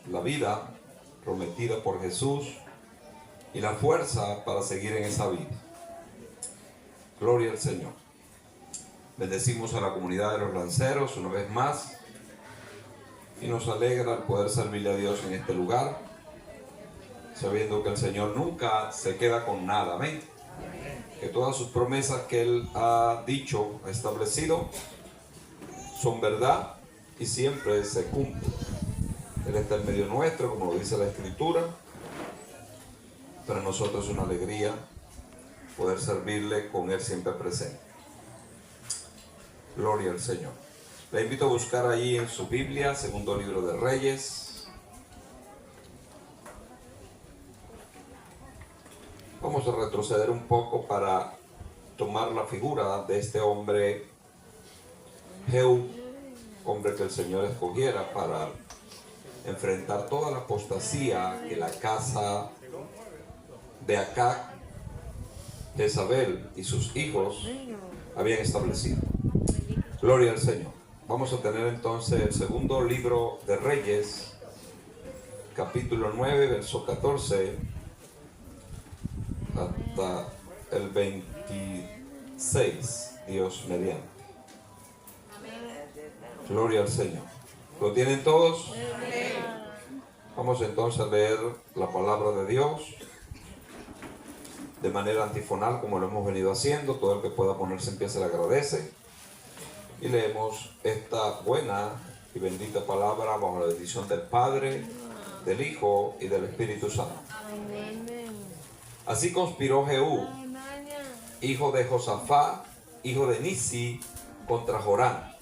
La vida prometida por Jesús y la fuerza para seguir en esa vida. Gloria al Señor. Bendecimos a la comunidad de los lanceros una vez más y nos alegra el poder servirle a Dios en este lugar, sabiendo que el Señor nunca se queda con nada. Amén. Que todas sus promesas que Él ha dicho, ha establecido, son verdad y siempre se cumplen. Él está en medio nuestro, como lo dice la Escritura. Para nosotros es una alegría poder servirle con Él siempre presente. Gloria al Señor. Le invito a buscar ahí en su Biblia, segundo libro de Reyes. Vamos a retroceder un poco para tomar la figura de este hombre, Jehú, hombre que el Señor escogiera para enfrentar toda la apostasía que la casa de Acab, Jezabel y sus hijos habían establecido. Gloria al Señor. Vamos a tener entonces el segundo libro de Reyes, capítulo 9, verso 14 hasta el 26, Dios mediante. Gloria al Señor. ¿Lo tienen todos? Vamos entonces a leer la palabra de Dios de manera antifonal, como lo hemos venido haciendo. Todo el que pueda ponerse en pie se le agradece. Y leemos esta buena y bendita palabra bajo la bendición del Padre, del Hijo y del Espíritu Santo. Así conspiró Jehú, hijo de Josafat, hijo de Nisi, contra Joram.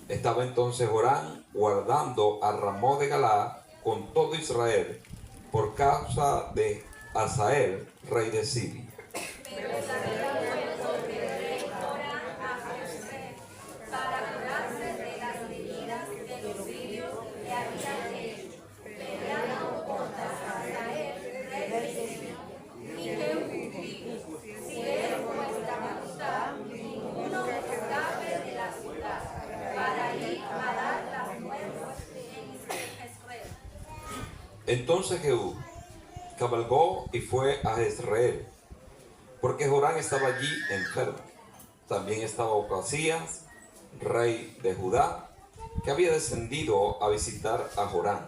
Estaba entonces Joram guardando a Ramón de Galaad con todo Israel por causa de Hazael, rey de Siria. Entonces Jehú cabalgó y fue a Jezreel, porque Joram estaba allí enfermo. También estaba Ocasías, rey de Judá, que había descendido a visitar a Joram.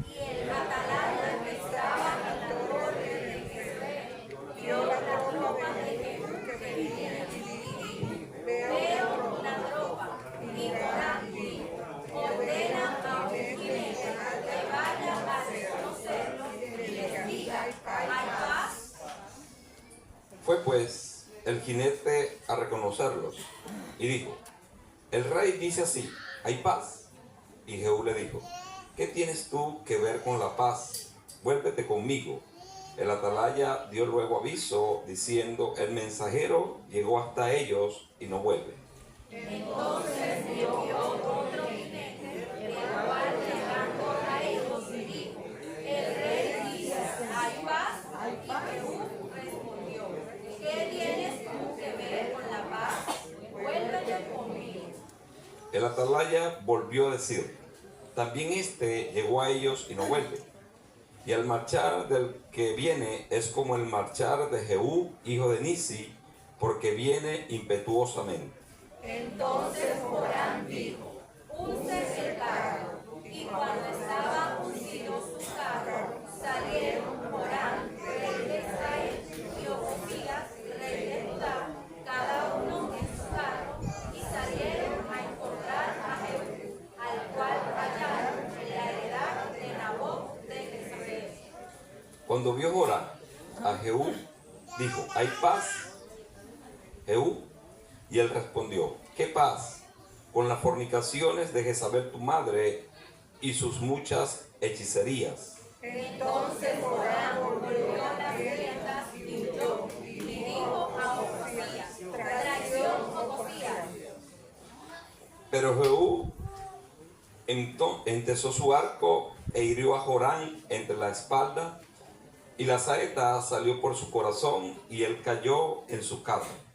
Y el atalaya que estaba en la torre de Jezreel vio la tropa de Jehú que venía de dividir. Veo la tropa, y Joram dijo: ordena a un jinete que vaya a reconocerlos y les diga: ¿hay paz? Fue pues el jinete a reconocerlos y dijo: el rey dice así: ¿hay paz? Y Jehú le dijo: ¿qué tienes tú que ver con la paz? Vuélvete conmigo. El atalaya dio luego aviso diciendo: el mensajero llegó hasta ellos y no vuelve. Entonces vio otro jinete, el cual llegando a ellos dijo: el rey dice: ¿hay paz? Y Jehú respondió: ¿qué tienes tú que ver con la paz? Vuélvete conmigo. El atalaya volvió a decir: también este llegó a ellos y no vuelve. Y el marchar del que viene es como el marchar de Jehú, hijo de Nisi, porque viene impetuosamente. Entonces Joram dijo: unce el carro. Y cuando estaba uncido su carro, salieron Joram, rey de Israel, y Ocasías, rey de Judá, cada uno en su carro, y salieron a encontrar a Jehú, al cual hallaron en la heredad de Nabot de Jezreel. Cuando vio Joram a Jehú, dijo: ¿hay paz, Jehú? Y él respondió: ¿qué paz? Con las fornicaciones de Jezabel tu madre y sus muchas hechicerías. Entonces Joram volvió a las tiendas y huyó, y dijo a Ocasías: traición, Ocasías. Pero Jehú entesó su arco e hirió a Joram entre la espalda, y la saeta salió por su corazón, y él cayó en su carro.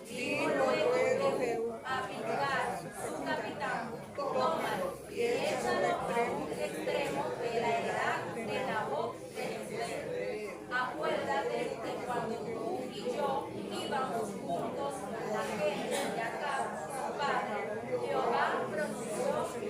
Dijo luego Jehú a Bidkar, su capitán: tómalo y échalo a un extremo de la íbamos juntos a la gente de Acab, su padre. Jehová pronunció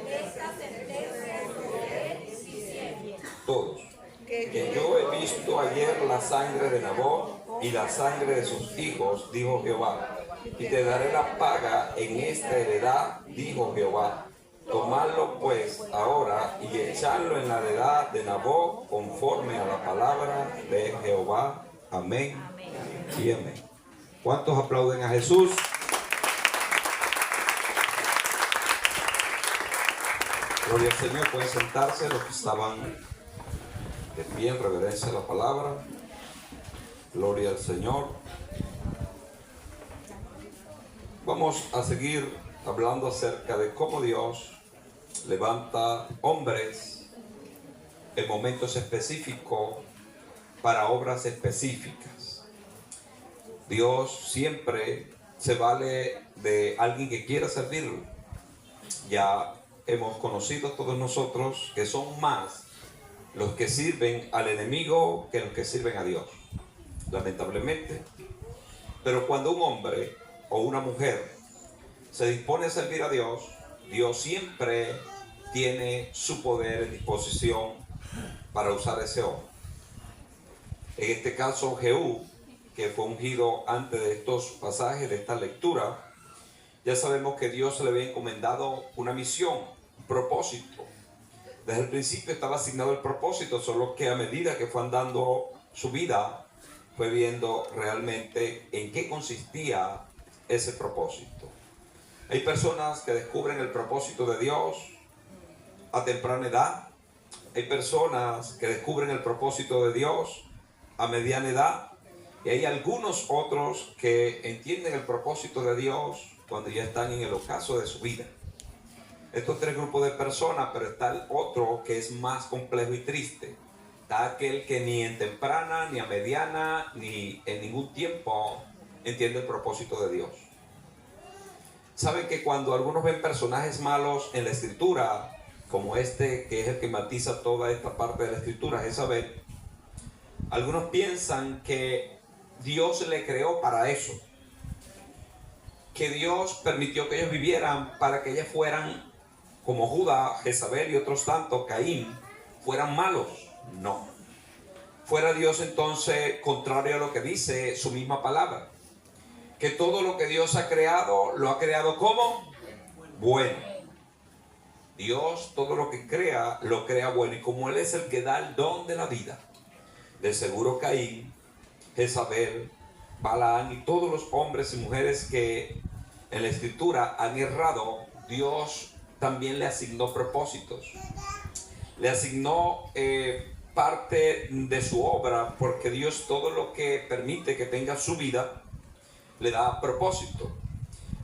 esta sentencia sobre él diciendo: Todos. Que yo he visto ayer la sangre de Nabot y la sangre de sus hijos, dijo Jehová, y te daré la paga en esta heredad, dijo Jehová. Tomadlo pues ahora y echadlo en la heredad de Nabot conforme a la palabra de Jehová. Amén y amén. ¿Cuántos aplauden a Jesús? Gloria al Señor. Pueden sentarse los que estaban de pie en reverencia a la palabra. Gloria al Señor. Vamos a seguir hablando acerca de cómo Dios levanta hombres en momentos específicos para obras específicas. Dios siempre se vale de alguien que quiera servirlo. Ya hemos conocido todos nosotros que son más los que sirven al enemigo que los que sirven a Dios, lamentablemente. Pero cuando un hombre o una mujer se dispone a servir a Dios, Dios siempre tiene su poder en disposición para usar ese hombre. En este caso, Jehú, que fue ungido antes de estos pasajes, de esta lectura, ya sabemos que Dios le había encomendado una misión, un propósito. Desde el principio estaba asignado el propósito, solo que a medida que fue andando su vida, fue viendo realmente en qué consistía ese propósito. Hay personas que descubren el propósito de Dios a temprana edad. Hay personas que descubren el propósito de Dios a mediana edad. Y hay algunos otros que entienden el propósito de Dios cuando ya están en el ocaso de su vida. Estos tres grupos de personas, pero está el otro que es más complejo y triste. Está aquel que ni en temprana, ni a mediana, ni en ningún tiempo entiende el propósito de Dios. Saben que cuando algunos ven personajes malos en la escritura, como este que es el que matiza toda esta parte de la escritura, Jezabel, algunos piensan que Dios le creó para eso, que Dios permitió que ellos vivieran para que ellas fueran como Judá, Jezabel y otros tantos, Caín, fueran malos. No. Fuera Dios entonces contrario a lo que dice su misma palabra, que todo lo que Dios ha creado, lo ha creado como bueno. Dios todo lo que crea, lo crea bueno, y como Él es el que da el don de la vida, de seguro Caín, Jezabel, Balaán y todos los hombres y mujeres que en la escritura han errado, Dios también le asignó propósitos, le asignó parte de su obra, porque Dios todo lo que permite que tenga su vida le da propósito.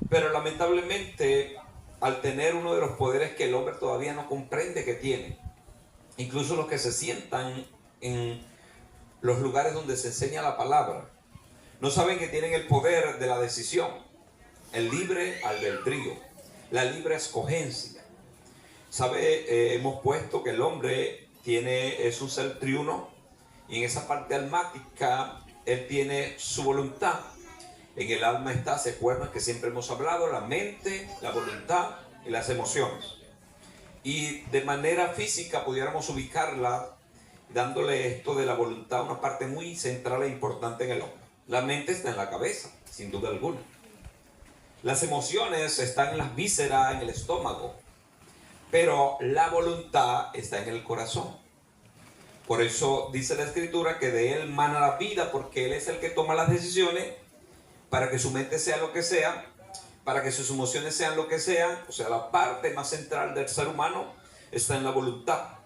Pero lamentablemente, al tener uno de los poderes que el hombre todavía no comprende que tiene, incluso los que se sientan en los lugares donde se enseña la palabra, no saben que tienen el poder de la decisión, el libre albedrío, la libre escogencia. Hemos puesto que el hombre es un ser triuno, y en esa parte almática él tiene su voluntad. En el alma está, se acuerdan que siempre hemos hablado, la mente, la voluntad y las emociones. Y de manera física pudiéramos ubicarla dándole esto de la voluntad una parte muy central e importante en el hombre. La mente está en la cabeza, sin duda alguna. Las emociones están en las vísceras, en el estómago, pero la voluntad está en el corazón. Por eso dice la escritura que de él mana la vida, porque él es el que toma las decisiones para que su mente sea lo que sea, para que sus emociones sean lo que sean. O sea, la parte más central del ser humano está en la voluntad.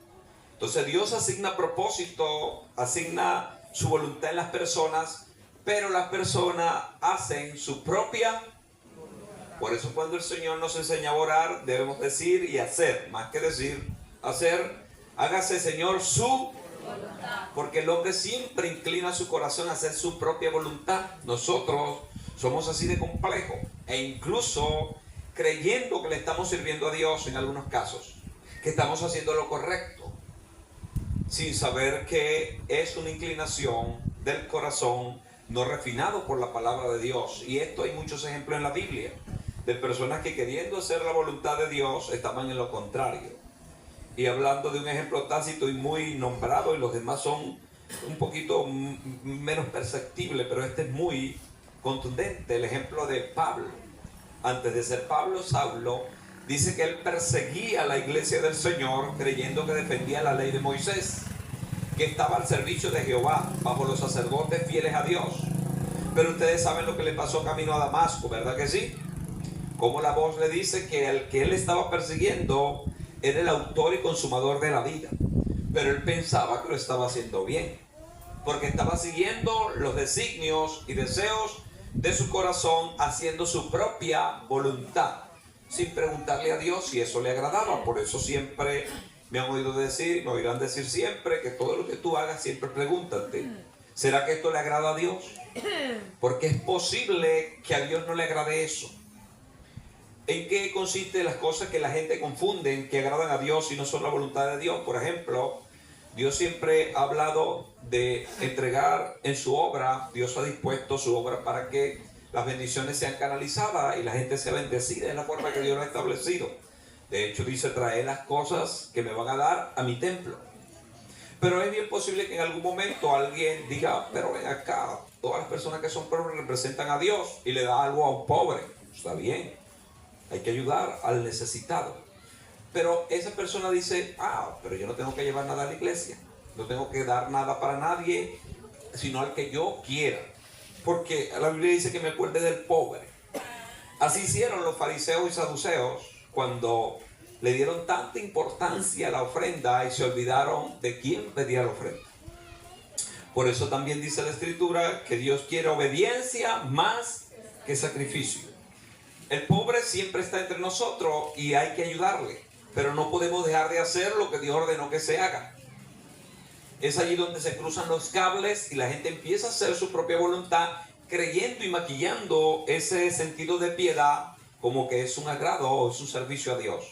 Entonces Dios asigna propósito, asigna su voluntad en las personas, pero las personas hacen su propia. Por eso cuando el Señor nos enseña a orar, debemos decir y hacer, más que decir, hacer. Hágase, Señor, su voluntad. Porque el hombre siempre inclina su corazón a hacer su propia voluntad. Nosotros somos así de complejos, e incluso creyendo que le estamos sirviendo a Dios en algunos casos, que estamos haciendo lo correcto, sin saber que es una inclinación del corazón no refinado por la palabra de Dios. Y esto hay muchos ejemplos en la Biblia, de personas que queriendo hacer la voluntad de Dios estaban en lo contrario. Y hablando de un ejemplo tácito y muy nombrado, y los demás son un poquito menos perceptibles, pero este es muy contundente, el ejemplo de Pablo. Antes de ser Pablo, Saulo, dice que él perseguía la iglesia del Señor creyendo que defendía la ley de Moisés, que estaba al servicio de Jehová, bajo los sacerdotes fieles a Dios. Pero ustedes saben lo que le pasó camino a Damasco, ¿verdad que sí? Como la voz le dice que el que él estaba persiguiendo era el autor y consumador de la vida. Pero él pensaba que lo estaba haciendo bien, porque estaba siguiendo los designios y deseos de su corazón, haciendo su propia voluntad, sin preguntarle a Dios si eso le agradaba. Por eso siempre me han oído decir, me oirán decir siempre, que todo lo que tú hagas siempre pregúntate, ¿será que esto le agrada a Dios? Porque es posible que a Dios no le agrade eso. ¿En qué consiste las cosas que la gente confunde, que agradan a Dios y no son la voluntad de Dios? Por ejemplo, Dios siempre ha hablado de entregar en su obra. Dios ha dispuesto su obra para que las bendiciones sean canalizadas y la gente sea bendecida. Es la forma que Dios lo ha establecido. De hecho, dice, traer las cosas que me van a dar a mi templo. Pero es bien posible que en algún momento alguien diga, pero ven acá, todas las personas que son pobres representan a Dios, y le da algo a un pobre. Está bien, hay que ayudar al necesitado. Pero esa persona dice, pero yo no tengo que llevar nada a la iglesia, no tengo que dar nada para nadie, sino al que yo quiera, porque la Biblia dice que me acuerde del pobre. Así hicieron los fariseos y saduceos cuando le dieron tanta importancia a la ofrenda y se olvidaron de quién pedía la ofrenda. Por eso también dice la Escritura que Dios quiere obediencia más que sacrificio. El pobre siempre está entre nosotros y hay que ayudarle, pero no podemos dejar de hacer lo que Dios ordenó que se haga. Es allí donde se cruzan los cables y la gente empieza a hacer su propia voluntad, creyendo y maquillando ese sentido de piedad como que es un agrado o es un servicio a Dios.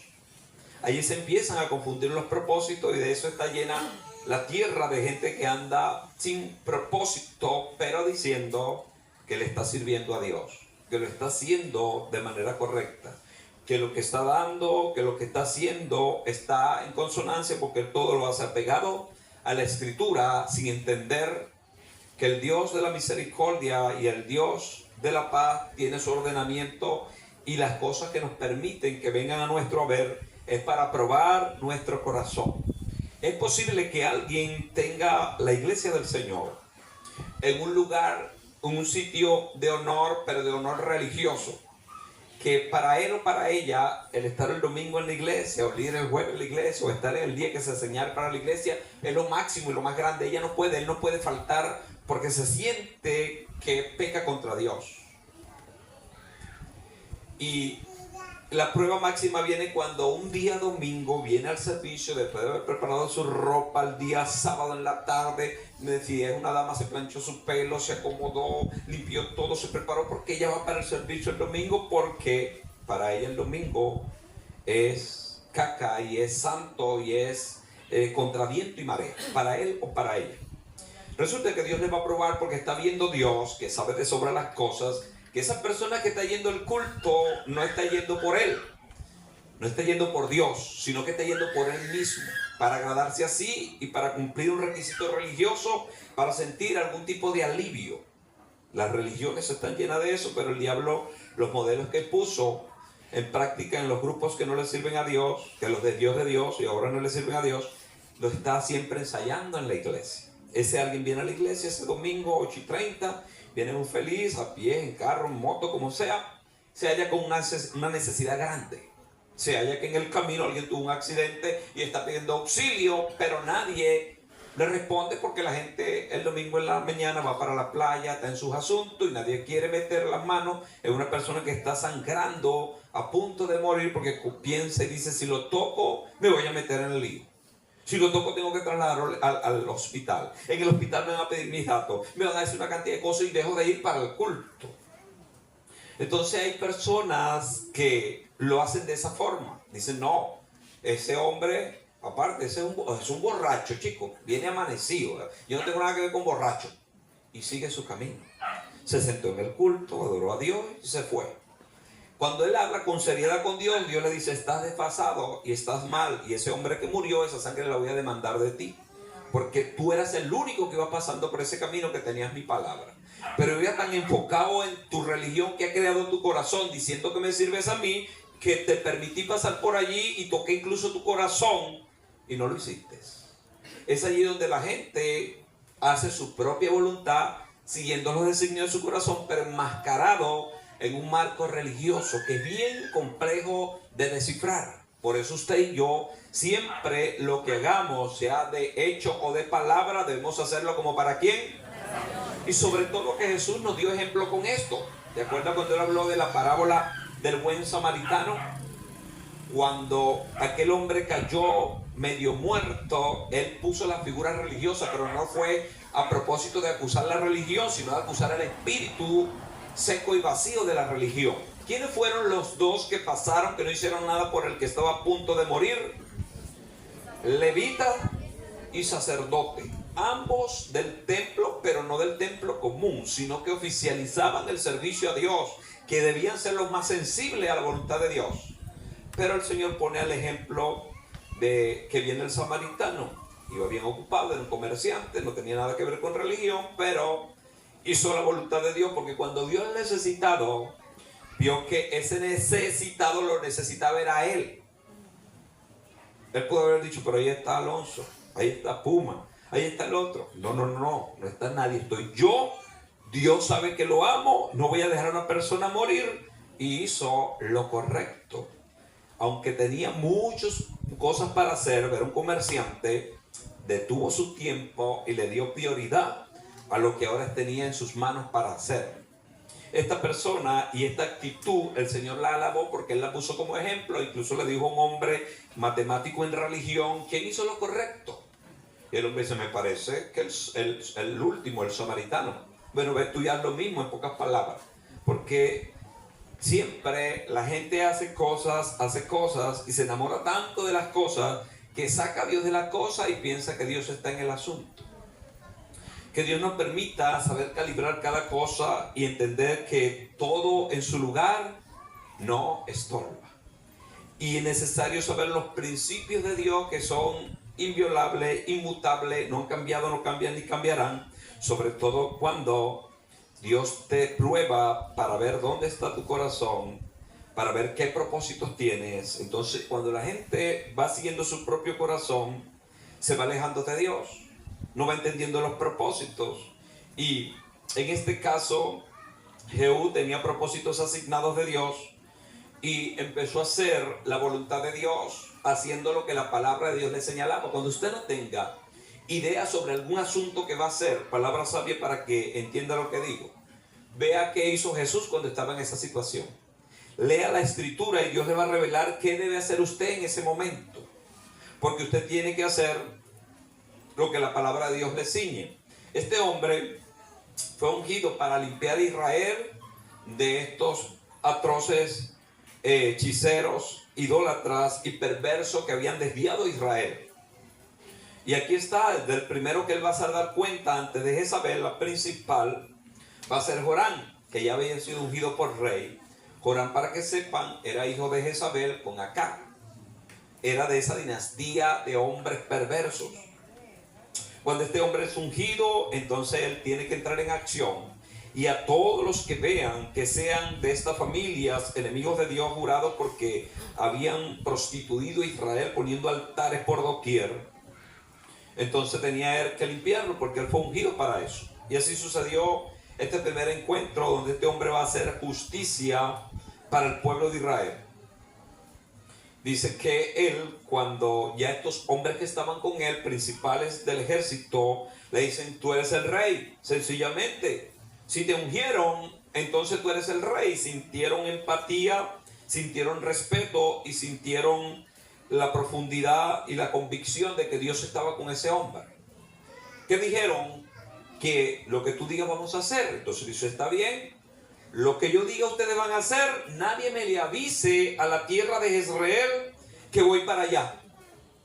Allí se empiezan a confundir los propósitos, y de eso está llena la tierra, de gente que anda sin propósito, pero diciendo que le está sirviendo a Dios, que lo está haciendo de manera correcta, que lo que está dando, que lo que está haciendo está en consonancia, porque todo lo hace apegado a la Escritura, sin entender que el Dios de la misericordia y el Dios de la paz tiene su ordenamiento, y las cosas que nos permiten que vengan a nuestro haber es para probar nuestro corazón. Es posible que alguien tenga la iglesia del Señor en un lugar, en un sitio de honor, pero de honor religioso, que para él o para ella el estar el domingo en la iglesia, o el ir el jueves en la iglesia, o estar en el día que se señala para la iglesia es lo máximo y lo más grande. Él no puede faltar porque se siente que peca contra Dios. Y la prueba máxima viene cuando un día domingo viene al servicio, después de haber preparado su ropa el día sábado en la tarde. Si es una dama, se planchó su pelo, se acomodó, limpió todo, se preparó, porque ella va para el servicio el domingo, porque para ella el domingo es caca y es santo y es contra viento y marea, para él o para ella. Resulta que Dios le va a probar, porque está viendo Dios, que sabe de sobra las cosas, que esa persona que está yendo al culto no está yendo por él, no está yendo por Dios, sino que está yendo por él mismo, para agradarse así y para cumplir un requisito religioso, para sentir algún tipo de alivio. Las religiones están llenas de eso, pero el diablo, los modelos que puso en práctica en los grupos que no le sirven a Dios, que los de Dios y ahora no le sirven a Dios, lo está siempre ensayando en la iglesia. Ese alguien viene a la iglesia ese domingo 8:30, viene muy feliz, a pie, en carro, en moto, como sea, se halla con una necesidad grande. Se halla que en el camino alguien tuvo un accidente y está pidiendo auxilio, pero nadie le responde, porque la gente el domingo en la mañana va para la playa, está en sus asuntos, y nadie quiere meter las manos en una persona que está sangrando, a punto de morir, porque piensa y dice, si lo toco me voy a meter en el lío. Si lo toco tengo que trasladarlo al hospital. En el hospital me van a pedir mis datos, me van a decir una cantidad de cosas y dejo de ir para el culto. Entonces hay personas que lo hacen de esa forma. Dicen, no, ese hombre, aparte, es un borracho, chico, viene amanecido. Yo no tengo nada que ver con borracho. Y sigue su camino. se sentó en el culto, adoró a Dios y se fue. Cuando él habla con seriedad con Dios, Dios le dice: estás desfasado y estás mal, y ese hombre que murió, esa sangre la voy a demandar de ti, porque tú eras el único que iba pasando por ese camino, que tenías mi palabra. Pero yo ya tan enfocado en tu religión que ha creado tu corazón, diciendo que me sirves a mí, que te permití pasar por allí y toqué incluso tu corazón y no lo hiciste. Es allí donde la gente hace su propia voluntad, siguiendo los designios de su corazón, pero enmascarado en un marco religioso que es bien complejo de descifrar. Por eso usted y yo, siempre lo que hagamos, sea de hecho o de palabra, debemos hacerlo como para quién. Y sobre todo que Jesús nos dio ejemplo con esto. ¿De acuerdo? Cuando él habló de la parábola del buen samaritano, cuando aquel hombre cayó medio muerto, él puso la figura religiosa, pero no fue a propósito de acusar la religión, sino de acusar el espíritu seco y vacío de la religión. ¿Quiénes fueron los dos que pasaron, que no hicieron nada por el que estaba a punto de morir? Levita y sacerdote, ambos del templo, pero no del templo común, sino que oficializaban el servicio a Dios, que debían ser los más sensibles a la voluntad de Dios. Pero el Señor pone el ejemplo de que viene el samaritano, iba bien ocupado, era un comerciante, no tenía nada que ver con religión, pero hizo la voluntad de Dios, porque cuando vio al necesitado, vio que ese necesitado lo necesitaba era él. Él pudo haber dicho: pero ahí está Alonso, ahí está Puma, ahí está el otro. No está nadie, estoy yo. Dios sabe que lo amo, no voy a dejar a una persona morir. Y hizo lo correcto. Aunque tenía muchas cosas para hacer, era un comerciante, detuvo su tiempo y le dio prioridad a lo que ahora tenía en sus manos para hacer. Esta persona y esta actitud, el Señor la alabó porque él la puso como ejemplo. Incluso le dijo a un hombre matemático en religión: ¿quién hizo lo correcto? Y el hombre dice: me parece que el último, el samaritano. Bueno, ve, tú ya lo mismo en pocas palabras, porque siempre la gente hace cosas y se enamora tanto de las cosas que saca a Dios de la cosa y piensa que Dios está en el asunto. Que Dios nos permita saber calibrar cada cosa y entender que todo en su lugar no estorba. Y es necesario saber los principios de Dios, que son inviolables, inmutables, no han cambiado, no cambian ni cambiarán. Sobre todo cuando Dios te prueba para ver dónde está tu corazón, para ver qué propósitos tienes. Entonces, cuando la gente va siguiendo su propio corazón, se va alejando de Dios, no va entendiendo los propósitos. Y en este caso, Jehú tenía propósitos asignados de Dios y empezó a hacer la voluntad de Dios, haciendo lo que la palabra de Dios le señalaba. Cuando usted no tenga idea sobre algún asunto que va a hacer, palabra sabia para que entienda lo que digo, vea qué hizo Jesús cuando estaba en esa situación. Lea la escritura y Dios le va a revelar qué debe hacer usted en ese momento, porque usted tiene que hacer lo que la palabra de Dios le ciñe. Este hombre fue ungido para limpiar a Israel de estos atroces hechiceros, idólatras y perversos que habían desviado a Israel. Y aquí está, del primero que él va a dar cuenta antes de Jezabel, la principal, va a ser Jorán, que ya había sido ungido por rey. Jorán, para que sepan, era hijo de Jezabel con Acab. Era de esa dinastía de hombres perversos. Cuando este hombre es ungido, entonces él tiene que entrar en acción. Y a todos los que vean que sean de estas familias enemigos de Dios, jurados porque habían prostituido a Israel poniendo altares por doquier, entonces tenía él que limpiarlo, porque él fue ungido para eso. Y así sucedió este primer encuentro, donde este hombre va a hacer justicia para el pueblo de Israel. Dice que él, cuando ya estos hombres que estaban con él, principales del ejército, le dicen: tú eres el rey. Sencillamente, si te ungieron, entonces tú eres el rey. Sintieron empatía, sintieron respeto y sintieron la profundidad y la convicción de que Dios estaba con ese hombre. ¿Qué dijeron? Que lo que tú digas vamos a hacer. Entonces dice: está bien, lo que yo diga ustedes van a hacer. Nadie me le avise a la tierra de Israel que voy para allá,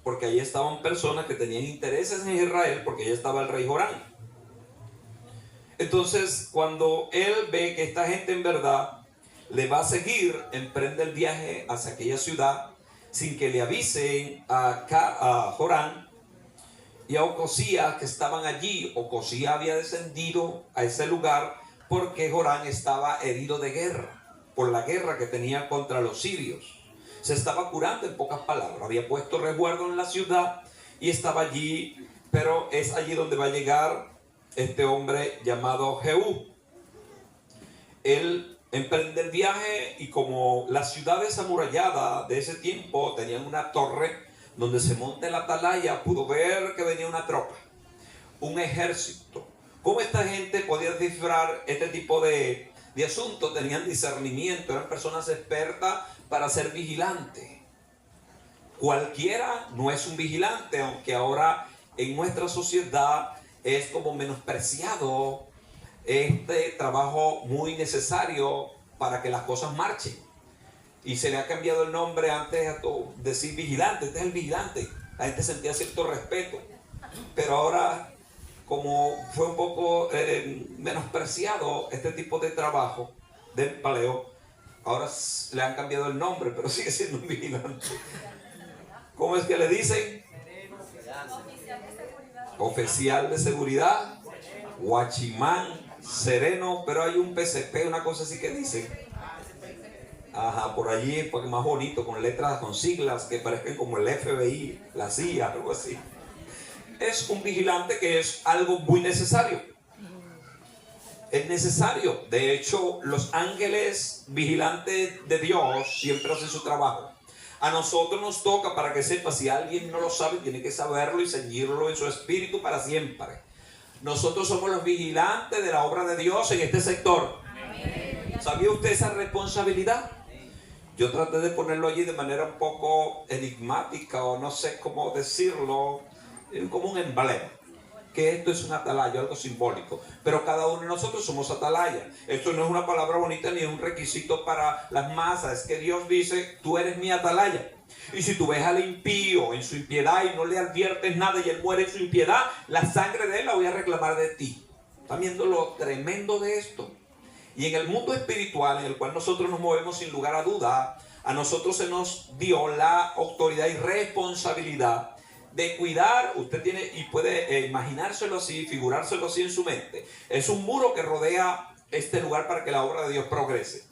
porque allí estaban personas que tenían intereses en Israel, porque allí estaba el rey Jorán. Entonces, cuando él ve que esta gente en verdad le va a seguir, emprende el viaje hacia aquella ciudad sin que le avisen a Joram y a Ocosías que estaban allí. Ocosías había descendido a ese lugar porque Joram estaba herido de guerra, por la guerra que tenía contra los sirios. Se estaba curando, en pocas palabras. Había puesto resguardo en la ciudad y estaba allí, pero es allí donde va a llegar este hombre llamado Jehú. Él emprende el viaje y como las ciudades amuralladas de ese tiempo tenían una torre donde se monta la atalaya, pudo ver que venía una tropa, un ejército. ¿Cómo esta gente podía descifrar este tipo de asuntos? Tenían discernimiento, eran personas expertas para ser vigilantes. Cualquiera no es un vigilante, aunque ahora en nuestra sociedad es como menospreciado este trabajo muy necesario para que las cosas marchen. Y se le ha cambiado el nombre. Antes a decir vigilante, este es el vigilante. La gente sentía cierto respeto. Pero ahora, como fue un poco menospreciado este tipo de trabajo del paleo, ahora le han cambiado el nombre, pero sigue siendo un vigilante. ¿Cómo es que le dicen? Oficial de seguridad, guachimán, sereno, pero hay un PCP, una cosa así que dicen. Ajá, por allí, porque más bonito, con letras, con siglas que parezcan como el FBI, la CIA, algo así. Es un vigilante que es algo muy necesario. Es necesario. De hecho, los ángeles vigilantes de Dios siempre hacen su trabajo. A nosotros nos toca, para que sepa, si alguien no lo sabe, tiene que saberlo y ceñirlo en su espíritu para siempre. Nosotros somos los vigilantes de la obra de Dios en este sector. ¿Sabía usted esa responsabilidad? Yo traté de ponerlo allí de manera un poco enigmática, o no sé cómo decirlo, como un emblema. Que esto es un atalaya, algo simbólico. Pero cada uno de nosotros somos atalaya. Esto no es una palabra bonita ni es un requisito para las masas. Es que Dios dice, tú eres mi atalaya. Y si tú ves al impío en su impiedad y no le adviertes nada y él muere en su impiedad, la sangre de él la voy a reclamar de ti. ¿Están viendo lo tremendo de esto? Y en el mundo espiritual en el cual nosotros nos movemos, sin lugar a duda, a nosotros se nos dio la autoridad y responsabilidad de cuidar. Usted tiene y puede imaginárselo así, figurárselo así en su mente. Es un muro que rodea este lugar para que la obra de Dios progrese.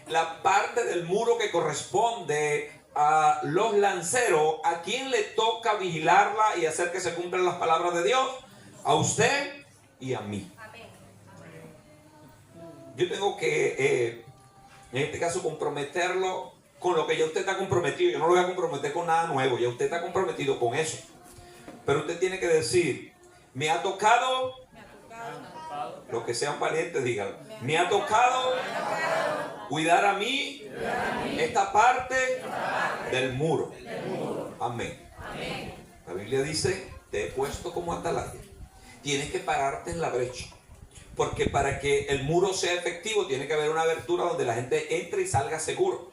La parte del muro que corresponde a los lanceros, ¿a quién le toca vigilarla y hacer que se cumplan las palabras de Dios? A usted y a mí. Yo tengo que, en este caso, comprometerlo con lo que ya usted está comprometido. Yo no lo voy a comprometer con nada nuevo, ya usted está comprometido con eso. Pero usted tiene que decir, me ha tocado, los que sean valientes digan, me ha tocado cuidar a mí esta parte del muro. Amén. La Biblia dice, te he puesto como atalaya. Tienes que pararte en la brecha. Porque para que el muro sea efectivo tiene que haber una abertura donde la gente entre y salga seguro.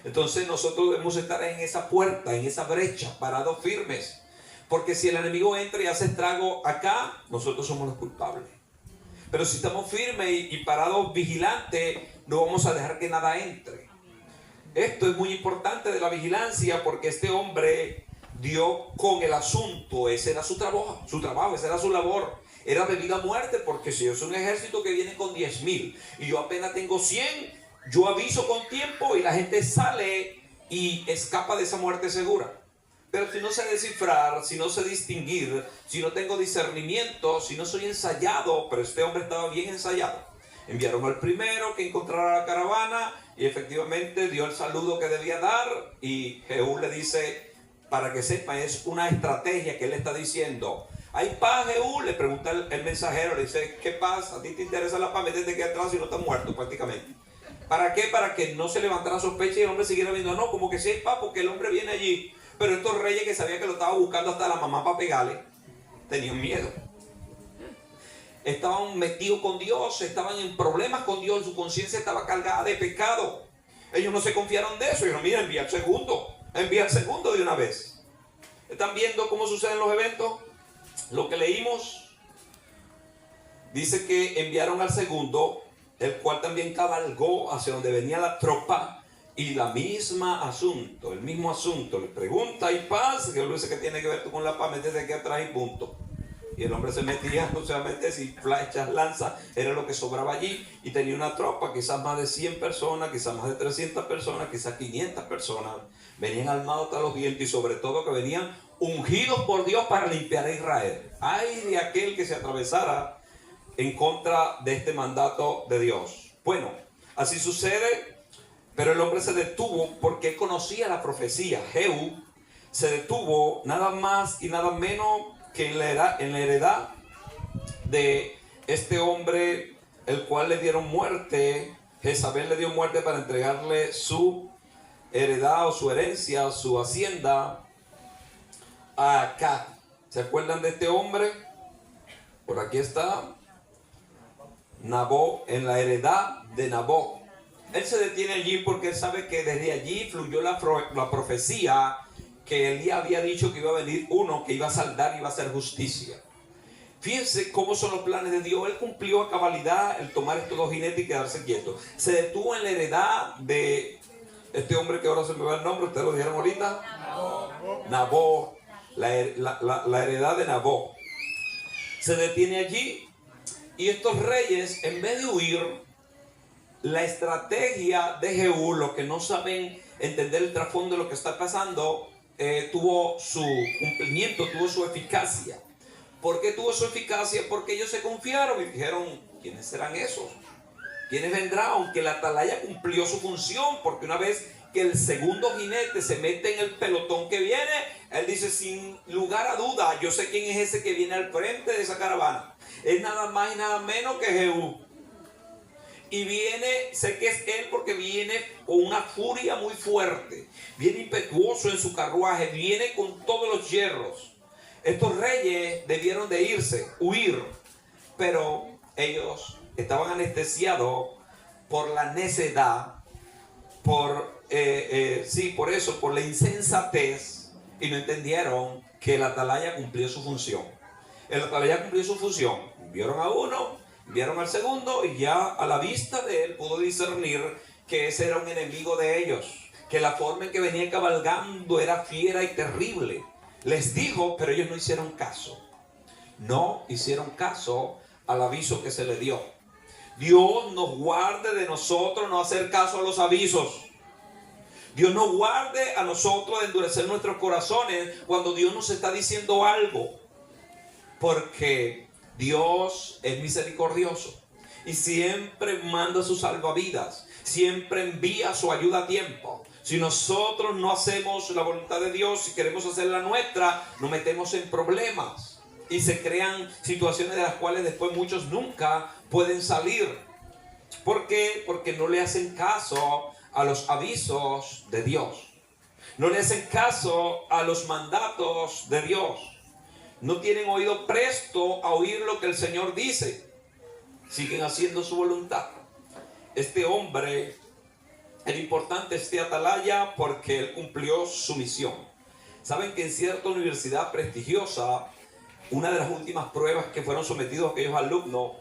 Entonces nosotros debemos estar en esa puerta, en esa brecha, parados firmes. Porque si el enemigo entra y hace estrago acá, nosotros somos los culpables. Pero si estamos firmes y parados vigilantes, no vamos a dejar que nada entre. Esto es muy importante de la vigilancia, porque este hombre dio con el asunto. Ese era su trabajo, esa era su labor. Era de vida a muerte, porque si es un ejército que viene con 10,000 y yo apenas tengo 100, yo aviso con tiempo y la gente sale y escapa de esa muerte segura. Pero si no sé descifrar, si no sé distinguir, si no tengo discernimiento, si no soy ensayado, pero este hombre estaba bien ensayado. Enviaron al primero que encontrara la caravana y efectivamente dio el saludo que debía dar, y Jehú le dice, para que sepa, es una estrategia que él está diciendo. ¿Hay paz, Jehú? Le pregunta el mensajero, le dice, ¿qué paz? ¿A ti te interesa la paz? Métete aquí atrás y no estás muerto prácticamente. ¿Para qué? Para que no se levantara sospecha y el hombre siguiera viendo, no, como que sí hay paz porque el hombre viene allí. Pero estos reyes que sabían que lo estaba buscando hasta la mamá para pegarle, tenían miedo. Estaban metidos con Dios, estaban en problemas con Dios, su conciencia estaba cargada de pecado. Ellos no se confiaron de eso. Ellos, mira, envía el segundo de una vez. ¿Están viendo cómo suceden los eventos? Lo que leímos, dice que enviaron al segundo, el cual también cabalgó hacia donde venía la tropa, y el mismo asunto, le pregunta, ¿y paz? Que dice que tiene que ver tú con la paz, métete aquí atrás y punto. Y el hombre se metía, no se mete, si flechas, lanzas, era lo que sobraba allí. Y tenía una tropa, quizás más de 100 personas, quizás más de 300 personas, quizás 500 personas. Venían armados hasta los dientes y sobre todo que venían ungidos por Dios para limpiar a Israel. Ay de aquel que se atravesara en contra de este mandato de Dios. Bueno, así sucede, pero el hombre se detuvo porque él conocía la profecía. Jehú se detuvo nada más y nada menos que en la heredad de este hombre, el cual le dieron muerte. Jezabel le dio muerte para entregarle su heredad o su herencia, su hacienda a Acab. ¿Se acuerdan de este hombre? Por aquí está Nabot, en la heredad de Nabot. Él se detiene allí porque él sabe que desde allí fluyó la profecía que Elías había dicho que iba a venir uno que iba a saldar y iba a hacer justicia. Fíjense cómo son los planes de Dios. Él cumplió a cabalidad el tomar estos dos jinetes y quedarse quieto. Se detuvo en la heredad de este hombre que ahora se me va el nombre, ustedes lo dijeron ahorita. Nabot, la heredad de Nabot. Se detiene allí y estos reyes, en vez de huir, la estrategia de Jehú, los que no saben entender el trasfondo de lo que está pasando, tuvo su cumplimiento, tuvo su eficacia. ¿Por qué tuvo su eficacia? Porque ellos se confiaron y dijeron, ¿quiénes serán esos? ¿Quiénes vendrán? Aunque la atalaya cumplió su función, porque una vez que el segundo jinete se mete en el pelotón que viene, él dice, sin lugar a duda, yo sé quién es ese que viene al frente de esa caravana. Es nada más y nada menos que Jehú. Y viene, sé que es él porque viene con una furia muy fuerte, viene impetuoso en su carruaje, viene con todos los hierros. Estos reyes debieron de irse, huir, pero ellos estaban anestesiados por la necedad, por la insensatez, y no entendieron que el atalaya cumplió su función. El atalaya cumplió su función, vieron a uno, vieron al segundo y ya a la vista de él pudo discernir que ese era un enemigo de ellos, que la forma en que venía cabalgando era fiera y terrible. Les dijo, pero ellos no hicieron caso. No hicieron caso al aviso que se le dio. Dios nos guarde de nosotros no hacer caso a los avisos. Dios nos guarde a nosotros de endurecer nuestros corazones cuando Dios nos está diciendo algo. Porque Dios es misericordioso y siempre manda sus salvavidas, siempre envía su ayuda a tiempo. Si nosotros no hacemos la voluntad de Dios y queremos hacer la nuestra, nos metemos en problemas y se crean situaciones de las cuales después muchos nunca pueden salir. ¿Por qué? Porque no le hacen caso a los avisos de Dios, no le hacen caso a los mandatos de Dios. No tienen oído presto a oír lo que el Señor dice. Siguen haciendo su voluntad. Este hombre, era importante este atalaya porque él cumplió su misión. Saben que en cierta universidad prestigiosa, una de las últimas pruebas que fueron sometidos aquellos alumnos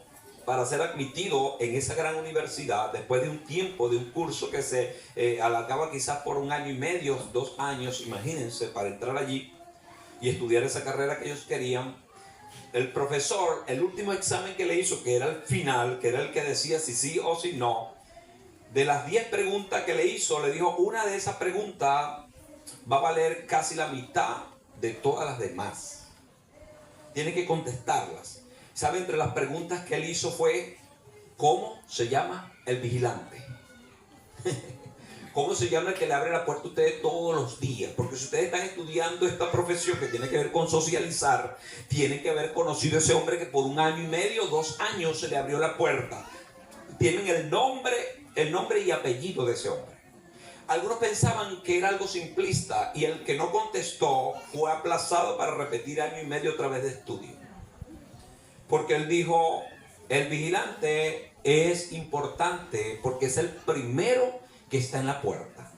para ser admitidos en esa gran universidad, después de un tiempo, de un curso que se alargaba quizás por 1 año y medio, 2 años, imagínense, para entrar allí y estudiar esa carrera que ellos querían. El profesor, el último examen que le hizo, que era el final, que era el que decía si sí o si no, de las 10 preguntas que le hizo, le dijo, una de esas preguntas va a valer casi la mitad de todas las demás. Tiene que contestarlas. ¿Sabe? Entre las preguntas que él hizo fue, ¿cómo se llama el vigilante? ¿Cómo se llama el que le abre la puerta a ustedes todos los días? Porque si ustedes están estudiando esta profesión que tiene que ver con socializar, tienen que haber conocido a ese hombre que por 1 año y medio, 2 años se le abrió la puerta. Tienen el nombre y apellido de ese hombre. Algunos pensaban que era algo simplista y el que no contestó fue aplazado para repetir 1 año y medio otra vez de estudio. Porque él dijo, el vigilante es importante porque es el primero que está en la puerta.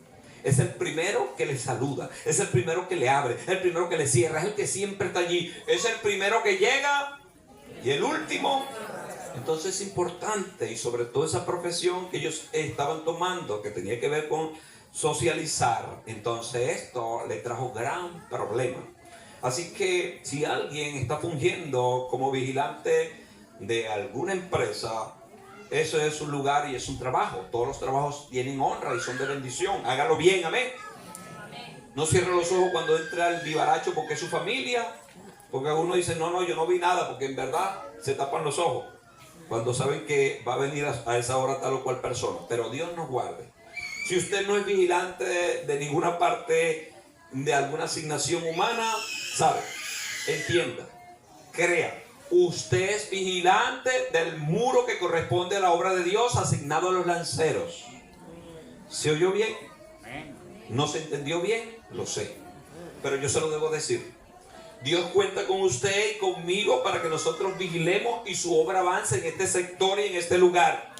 Es el primero que le saluda, es el primero que le abre, el primero que le cierra, es el que siempre está allí. Es el primero que llega y el último Entonces es importante, y sobre todo esa profesión que ellos estaban tomando, que tenía que ver con socializar, entonces esto le trajo gran problema. Así que si alguien está fungiendo como vigilante de alguna empresa, eso es un lugar y es un trabajo. Todos los trabajos tienen honra y son de bendición. Hágalo bien, amén. No cierre los ojos cuando entra el vivaracho porque es su familia. Porque uno dice, no, yo no vi nada, porque en verdad se tapan los ojos cuando saben que va a venir a esa hora tal o cual persona. Pero Dios nos guarde. Si usted no es vigilante de ninguna parte de alguna asignación humana, sabe, entienda, crea. Usted es vigilante del muro que corresponde a la obra de Dios asignado a los lanceros. ¿Se oyó bien? ¿No se entendió bien? Lo sé. Pero yo se lo debo decir. Dios cuenta con usted y conmigo para que nosotros vigilemos y su obra avance en este sector y en este lugar.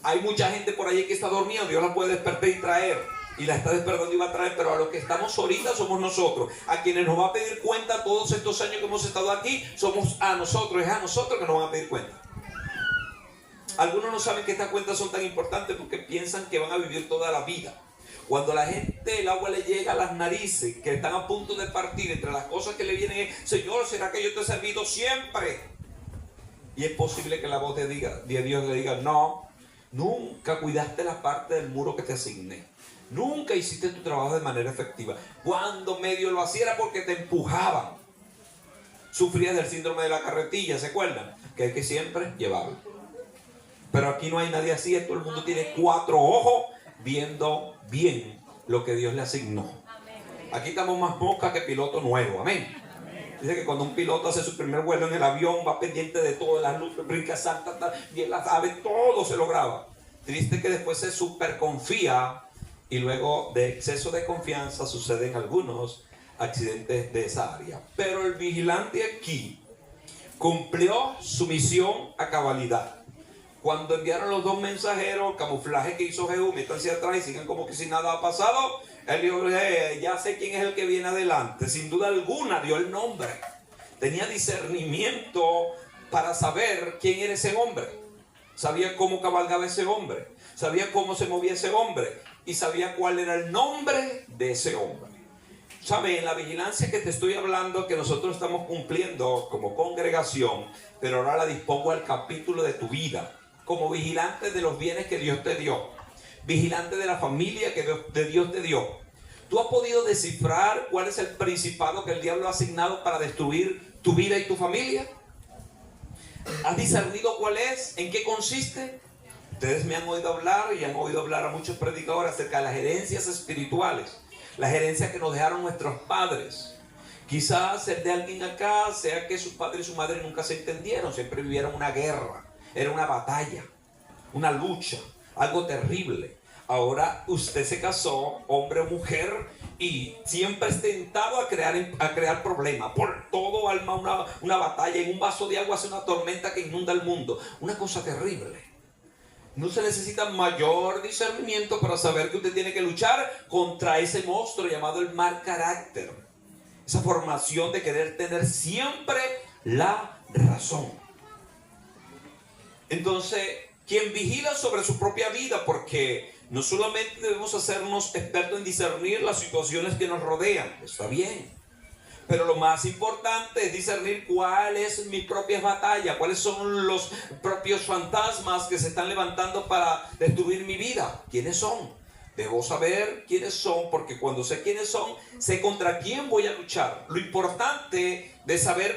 Hay mucha gente por allí que está dormida. Dios la puede despertar y traer. Y la está despertando y va a traer. Pero a los que estamos ahorita somos nosotros. A quienes nos va a pedir cuenta todos estos años que hemos estado aquí, somos a nosotros. Es a nosotros que nos van a pedir cuenta. Algunos no saben que estas cuentas son tan importantes porque piensan que van a vivir toda la vida. Cuando a la gente el agua le llega a las narices, que están a punto de partir, entre las cosas que le vienen es, Señor, ¿será que yo te he servido siempre? Y es posible que la voz de Dios le diga, no, nunca cuidaste la parte del muro que te asigné. Nunca hiciste tu trabajo de manera efectiva. Cuando medio lo hacía era porque te empujaban. Sufrías del síndrome de la carretilla, ¿se acuerdan? Que es que siempre llevaba. Pero aquí no hay nadie así, todo el mundo tiene 4 ojos viendo bien lo que Dios le asignó. Aquí estamos más mosca que piloto nuevo, amén. Dice que cuando un piloto hace su primer vuelo en el avión, va pendiente de todas las luces, brinca, salta, y él las sabe, todo se lo graba. Triste que después se super confía y luego de exceso de confianza suceden algunos accidentes de esa área. Pero el vigilante aquí cumplió su misión a cabalidad. Cuando enviaron los 2 mensajeros, camuflaje que hizo Jehú, métanse atrás y sigan como que si nada ha pasado, él dijo, ya sé quién es el que viene adelante. Sin duda alguna dio el nombre. Tenía discernimiento para saber quién era ese hombre. Sabía cómo cabalgaba ese hombre. Sabía cómo se movía ese hombre. Y sabía cuál era el nombre de ese hombre. ¿Sabe? En la vigilancia que te estoy hablando, que nosotros estamos cumpliendo como congregación, pero ahora la dispongo al capítulo de tu vida. Como vigilante de los bienes que Dios te dio. Vigilante de la familia que Dios te dio. ¿Tú has podido descifrar cuál es el principado que el diablo ha asignado para destruir tu vida y tu familia? ¿Has discernido cuál es? ¿En qué consiste? Ustedes me han oído hablar y han oído hablar a muchos predicadores acerca de las herencias espirituales. Las herencias que nos dejaron nuestros padres. Quizás el de alguien acá sea que su padre y su madre nunca se entendieron. Siempre vivieron una guerra. Era una batalla, una lucha, algo terrible. Ahora usted se casó, hombre o mujer, y siempre es tentado a crear problemas. Por todo alma una batalla. En un vaso de agua hace una tormenta que inunda el mundo. Una cosa terrible. No se necesita mayor discernimiento para saber que usted tiene que luchar contra ese monstruo llamado el mal carácter. Esa formación de querer tener siempre la razón. Entonces, quien vigila sobre su propia vida, porque no solamente debemos hacernos expertos en discernir las situaciones que nos rodean, está bien, pero lo más importante es discernir cuáles son mis propias batallas, cuáles son los propios fantasmas que se están levantando para destruir mi vida. ¿Quiénes son? Debo saber quiénes son, porque cuando sé quiénes son, sé contra quién voy a luchar. Lo importante de saber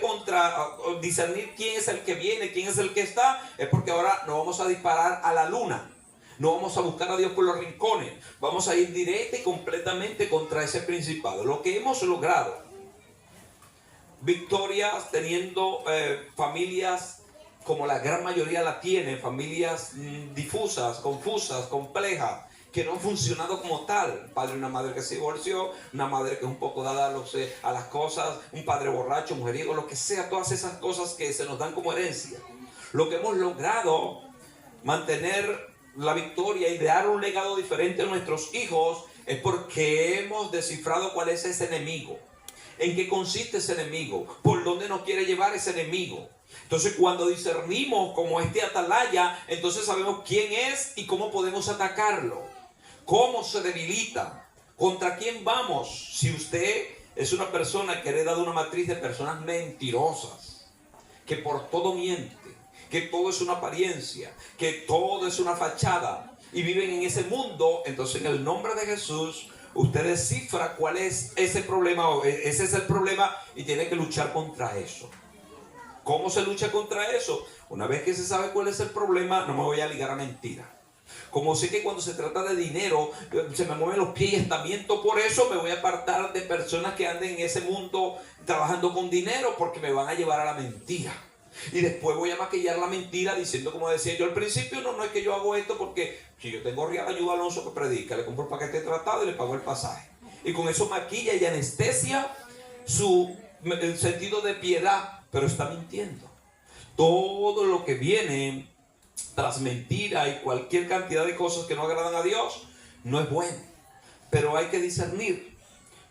discernir quién es el que viene, quién es el que está, es porque ahora no vamos a disparar a la luna. No vamos a buscar a Dios por los rincones. Vamos a ir directa y completamente contra ese principado. Lo que hemos logrado, victorias teniendo familias como la gran mayoría la tiene, familias difusas, confusas, complejas, que no han funcionado como tal. Un padre y una madre que se divorció, una madre que es un poco dada a las cosas, un padre borracho, mujeriego, lo que sea, todas esas cosas que se nos dan como herencia. Lo que hemos logrado, mantener la victoria y dar un legado diferente a nuestros hijos, es porque hemos descifrado cuál es ese enemigo. en qué consiste ese enemigo, por dónde nos quiere llevar ese enemigo. Entonces cuando discernimos como este atalaya, entonces sabemos quién es y cómo podemos atacarlo, cómo se debilita, contra quién vamos. Si usted es una persona que hereda de una matriz de personas mentirosas, que por todo miente, que todo es una apariencia, que todo es una fachada y viven en ese mundo, entonces en el nombre de Jesús usted descifra cuál es ese problema, o ese es el problema, y tiene que luchar contra eso. ¿Cómo se lucha contra eso? Una vez que se sabe cuál es el problema, no me voy a ligar a mentira. Como sé que cuando se trata de dinero se me mueven los pies y estamiento, por eso me voy a apartar de personas que anden en ese mundo trabajando con dinero, porque me van a llevar a la mentira. Y después voy a maquillar la mentira diciendo, como decía yo al principio, no es que yo hago esto porque si yo tengo Real Ayuda Alonso que predica, le compro el paquete de tratado y le pago el pasaje. Y con eso maquilla y anestesia el sentido de piedad, pero está mintiendo. Todo lo que viene tras mentira y cualquier cantidad de cosas que no agradan a Dios no es bueno, pero hay que discernir.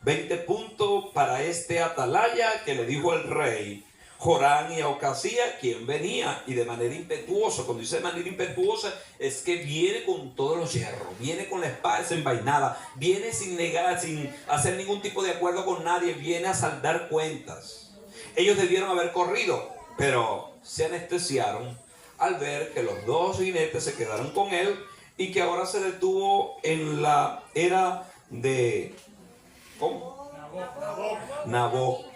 20 puntos para este atalaya que le dijo el rey Joram y a Ocasías, quien venía y de manera impetuosa. Cuando dice de manera impetuosa es que viene con todos los hierros, viene con la espada desenvainada, viene sin negar, sin hacer ningún tipo de acuerdo con nadie, viene a saldar cuentas. Ellos debieron haber corrido, pero se anestesiaron al ver que los dos jinetes se quedaron con él y que ahora se detuvo en la era de ¿cómo? Nabot,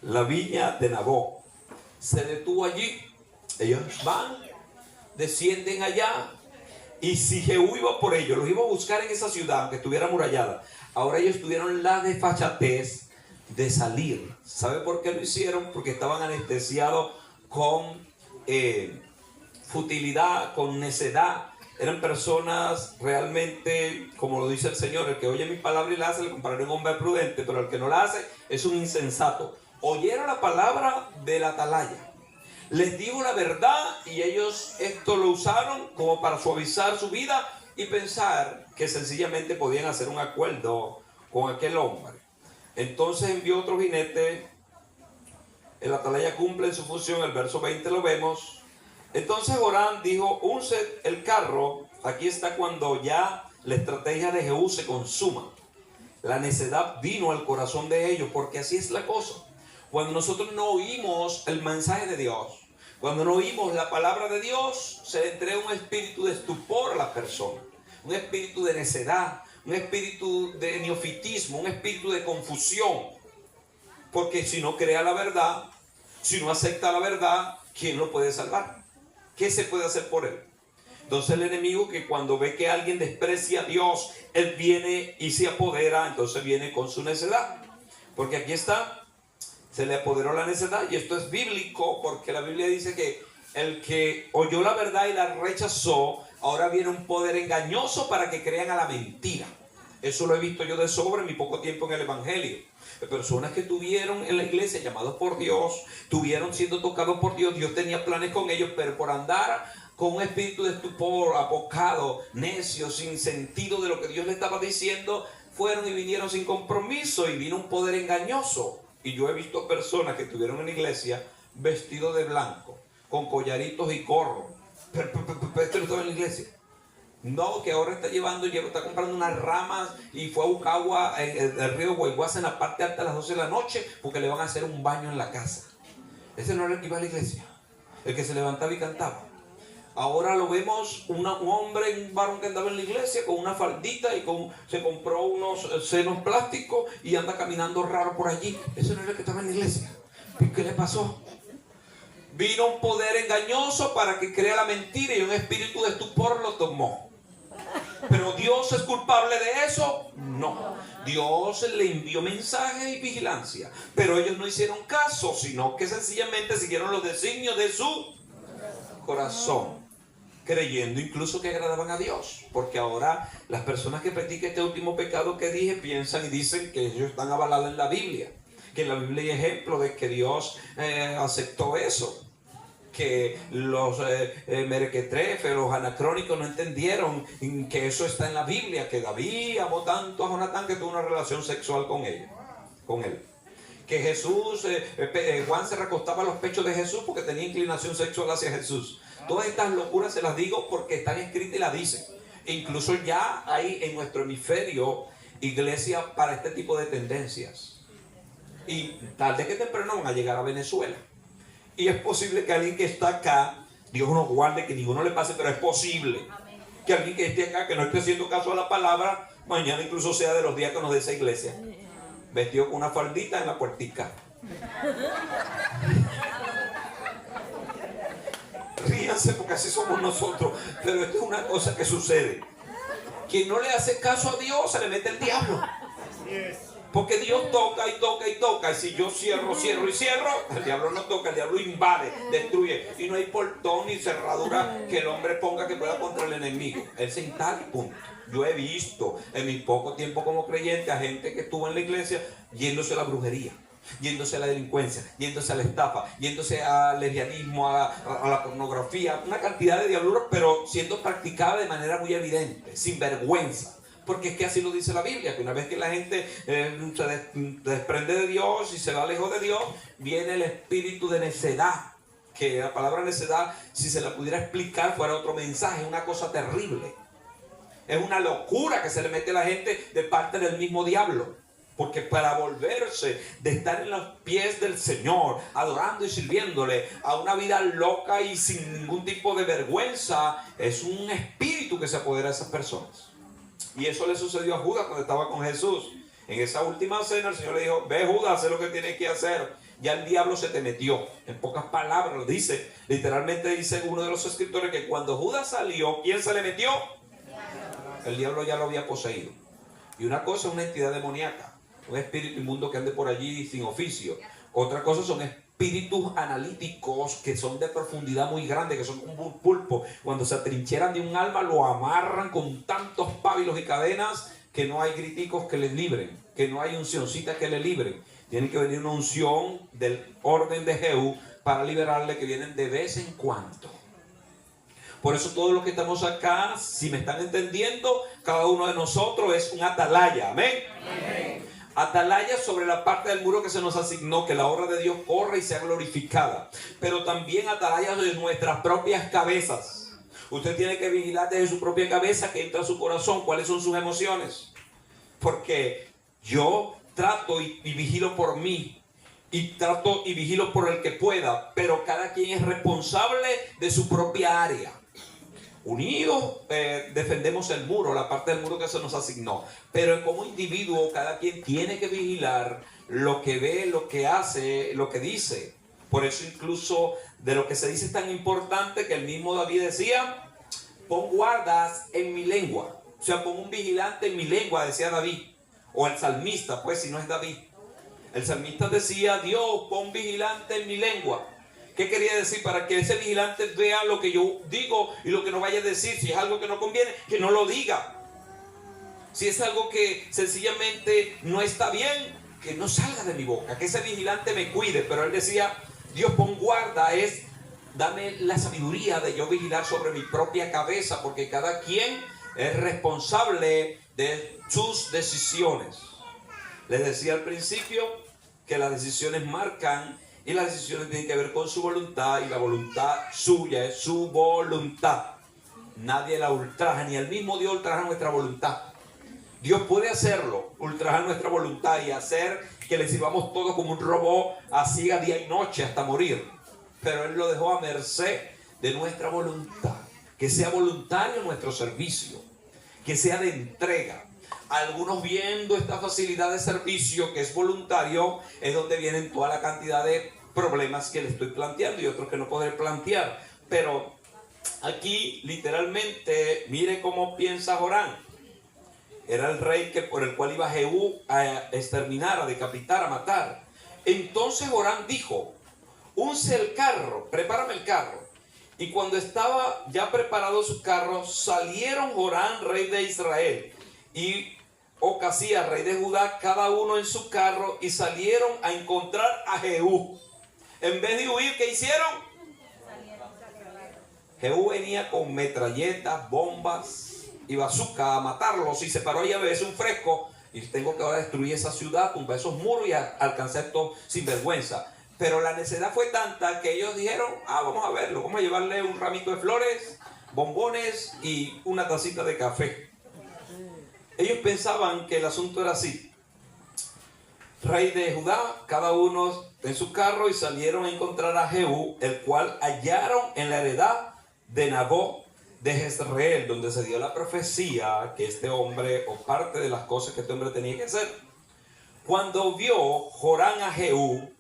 la viña de Nabot. Se detuvo allí. Ellos van, descienden allá, y si Jehú iba por ellos, los iba a buscar en esa ciudad aunque estuviera amurallada, ahora ellos tuvieron la desfachatez de salir. ¿Sabe por qué lo hicieron? Porque estaban anestesiados con futilidad, con necedad. Eran personas realmente, como lo dice el Señor, el que oye mi palabra y la hace, le compararé a un hombre prudente, pero el que no la hace es un insensato. Oyeron la palabra del atalaya, les dijo la verdad, y ellos esto lo usaron como para suavizar su vida y pensar que sencillamente podían hacer un acuerdo con aquel hombre. Entonces envió otro jinete. El atalaya cumple su función, el verso 20 lo vemos. Entonces Joram dijo, unce el carro. Aquí está cuando ya la estrategia de Jehú se consuma. La necedad vino al corazón de ellos, porque así es la cosa. Cuando nosotros no oímos el mensaje de Dios, cuando no oímos la palabra de Dios, se le entrega un espíritu de estupor a la persona, un espíritu de necedad, un espíritu de neofitismo, un espíritu de confusión. Porque si no crea la verdad, si no acepta la verdad, ¿quién lo puede salvar? ¿Qué se puede hacer por él? Entonces el enemigo, que cuando ve que alguien desprecia a Dios, él viene y se apodera, entonces viene con su necedad. Porque aquí está, se le apoderó la necedad, y esto es bíblico, porque la Biblia dice que el que oyó la verdad y la rechazó, ahora viene un poder engañoso para que crean a la mentira. Eso lo he visto yo de sobra en mi poco tiempo en el Evangelio. Personas que tuvieron en la iglesia, llamados por Dios, tuvieron siendo tocados por Dios, Dios tenía planes con ellos, pero por andar con un espíritu de estupor, apocado, necio, sin sentido de lo que Dios le estaba diciendo, fueron y vinieron sin compromiso, y vino un poder engañoso. Y yo he visto personas que estuvieron en la iglesia vestidos de blanco, con collaritos y gorros. Pero esto no estaba en la iglesia. No, que ahora está comprando unas ramas y fue a buscar agua en el río Guayguasa en la parte alta a las 12 de la noche porque le van a hacer un baño en la casa. Ese no era el que iba a la iglesia, el que se levantaba y cantaba. Ahora lo vemos un hombre, un varón que andaba en la iglesia con una faldita y se compró unos senos plásticos y anda caminando raro por allí. Ese no era el que estaba en la iglesia. ¿Qué le pasó? Vino un poder engañoso para que crea la mentira, y un espíritu de estupor lo tomó. ¿Pero Dios es culpable de eso? No. Dios le envió mensajes y vigilancia, pero ellos no hicieron caso, sino que sencillamente siguieron los designios de su corazón, creyendo incluso que agradaban a Dios. Porque ahora las personas que practican este último pecado que dije piensan y dicen que ellos están avalados en la Biblia, que en la Biblia hay ejemplo de que Dios aceptó eso, que los merequetrefes, los anacrónicos no entendieron que eso está en la Biblia, que David amó tanto a Jonatán que tuvo una relación sexual con él. que Jesús, Juan se recostaba a los pechos de Jesús porque tenía inclinación sexual hacia Jesús. Todas estas locuras se las digo porque están escritas y las dicen. Incluso ya hay en nuestro hemisferio iglesia para este tipo de tendencias. Y tarde que temprano van a llegar a Venezuela. Y es posible que alguien que está acá, Dios nos guarde, que ninguno le pase, pero es posible que alguien que esté acá, que no esté haciendo caso a la palabra, mañana incluso sea de los diáconos de esa iglesia, vestido con una faldita en la puertica. Ríanse porque así somos nosotros, pero esto es una cosa que sucede. Quien no le hace caso a Dios, se le mete el diablo. Porque Dios toca y toca y toca. Y si yo cierro, cierro y cierro, el diablo no toca, el diablo invade, destruye. Y no hay portón ni cerradura que el hombre ponga que pueda contra el enemigo. Él se instala y punto. Yo he visto en mi poco tiempo como creyente a gente que estuvo en la iglesia yéndose a la brujería, yéndose a la delincuencia, yéndose a la estafa, yéndose al lesbianismo, a la pornografía, una cantidad de diabluras, pero siendo practicada de manera muy evidente, sin vergüenza. Porque es que así lo dice la Biblia, que una vez que la gente se desprende de Dios y se va lejos de Dios, viene el espíritu de necedad. Que la palabra necedad, si se la pudiera explicar, fuera otro mensaje, es una cosa terrible. Es una locura que se le mete a la gente de parte del mismo diablo. Porque para volverse de estar en los pies del Señor, adorando y sirviéndole, a una vida loca y sin ningún tipo de vergüenza, es un espíritu que se apodera de esas personas. Y eso le sucedió a Judas cuando estaba con Jesús. En esa última cena el Señor le dijo: ve, Judas, haz lo que tienes que hacer. Ya el diablo se te metió. En pocas palabras lo dice. Literalmente dice uno de los escritores que cuando Judas salió, ¿quién se le metió? El diablo ya lo había poseído. Y una cosa es una entidad demoníaca, un espíritu inmundo que ande por allí sin oficio. Otra cosa son espíritus analíticos que son de profundidad muy grande, que son como un pulpo. Cuando se atrincheran de un alma, lo amarran con tantos pábilos y cadenas que no hay griticos que les libren, que no hay uncioncitas que le libren. Tiene que venir una unción del orden de Jehú para liberarle, que vienen de vez en cuando. Por eso todos los que estamos acá, si me están entendiendo, cada uno de nosotros es un atalaya. Amén. Amén. Atalaya sobre la parte del muro que se nos asignó, que la obra de Dios corra y sea glorificada. Pero también atalaya de nuestras propias cabezas. Usted tiene que vigilar desde su propia cabeza que entra a su corazón, cuáles son sus emociones. Porque yo trato y vigilo por mí. Y trato y vigilo por el que pueda. Pero cada quien es responsable de su propia área. Unidos defendemos el muro, la parte del muro que se nos asignó. Pero como individuo, cada quien tiene que vigilar lo que ve, lo que hace, lo que dice. Por eso incluso de lo que se dice es tan importante que el mismo David decía: pon guardas en mi lengua. O sea, pon un vigilante en mi lengua, decía David. O el salmista, pues, si no es David. El salmista decía: Dios, pon vigilante en mi lengua. ¿Qué quería decir? Para que ese vigilante vea lo que yo digo y lo que no vaya a decir. Si es algo que no conviene, que no lo diga. Si es algo que sencillamente no está bien, que no salga de mi boca. Que ese vigilante me cuide. Pero él decía: Dios, pon guarda, es dame la sabiduría de yo vigilar sobre mi propia cabeza, porque cada quien es responsable de sus decisiones. Les decía al principio que las decisiones marcan. Y las decisiones tienen que ver con su voluntad, y la voluntad suya es su voluntad. Nadie la ultraja, ni el mismo Dios ultraja nuestra voluntad. Dios puede hacerlo, ultrajar nuestra voluntad y hacer que le sirvamos todo como un robot, así a día y noche hasta morir. Pero Él lo dejó a merced de nuestra voluntad. Que sea voluntario nuestro servicio, que sea de entrega. Algunos, viendo esta facilidad de servicio que es voluntario, es donde vienen toda la cantidad de problemas que le estoy planteando y otros que no podré plantear. Pero aquí literalmente, mire cómo piensa Joram. Era el rey por el cual iba Jehú a exterminar, a decapitar, a matar. Entonces Joram dijo: unce el carro, prepárame el carro. Y cuando estaba ya preparado su carro, salieron Joram, rey de Israel, y Ocasías, rey de Judá, cada uno en su carro, y salieron a encontrar a Jehú. En vez de huir, ¿qué hicieron? Jehú venía con metralletas, bombas y bazooka a matarlos, y se paró ahí a beberse un fresco y tengo que ahora destruir esa ciudad, tumbar esos muros y alcanzar esto sin vergüenza. Pero la necesidad fue tanta que ellos dijeron, vamos a verlo, vamos a llevarle un ramito de flores, bombones y una tacita de café. Ellos pensaban que el asunto era así: rey de Judá, cada uno en su carro, y salieron a encontrar a Jehú, el cual hallaron en la heredad de Nabot de Jezreel, donde se dio la profecía que este hombre, o parte de las cosas que este hombre tenía que hacer. Cuando vio Joram a Jehú,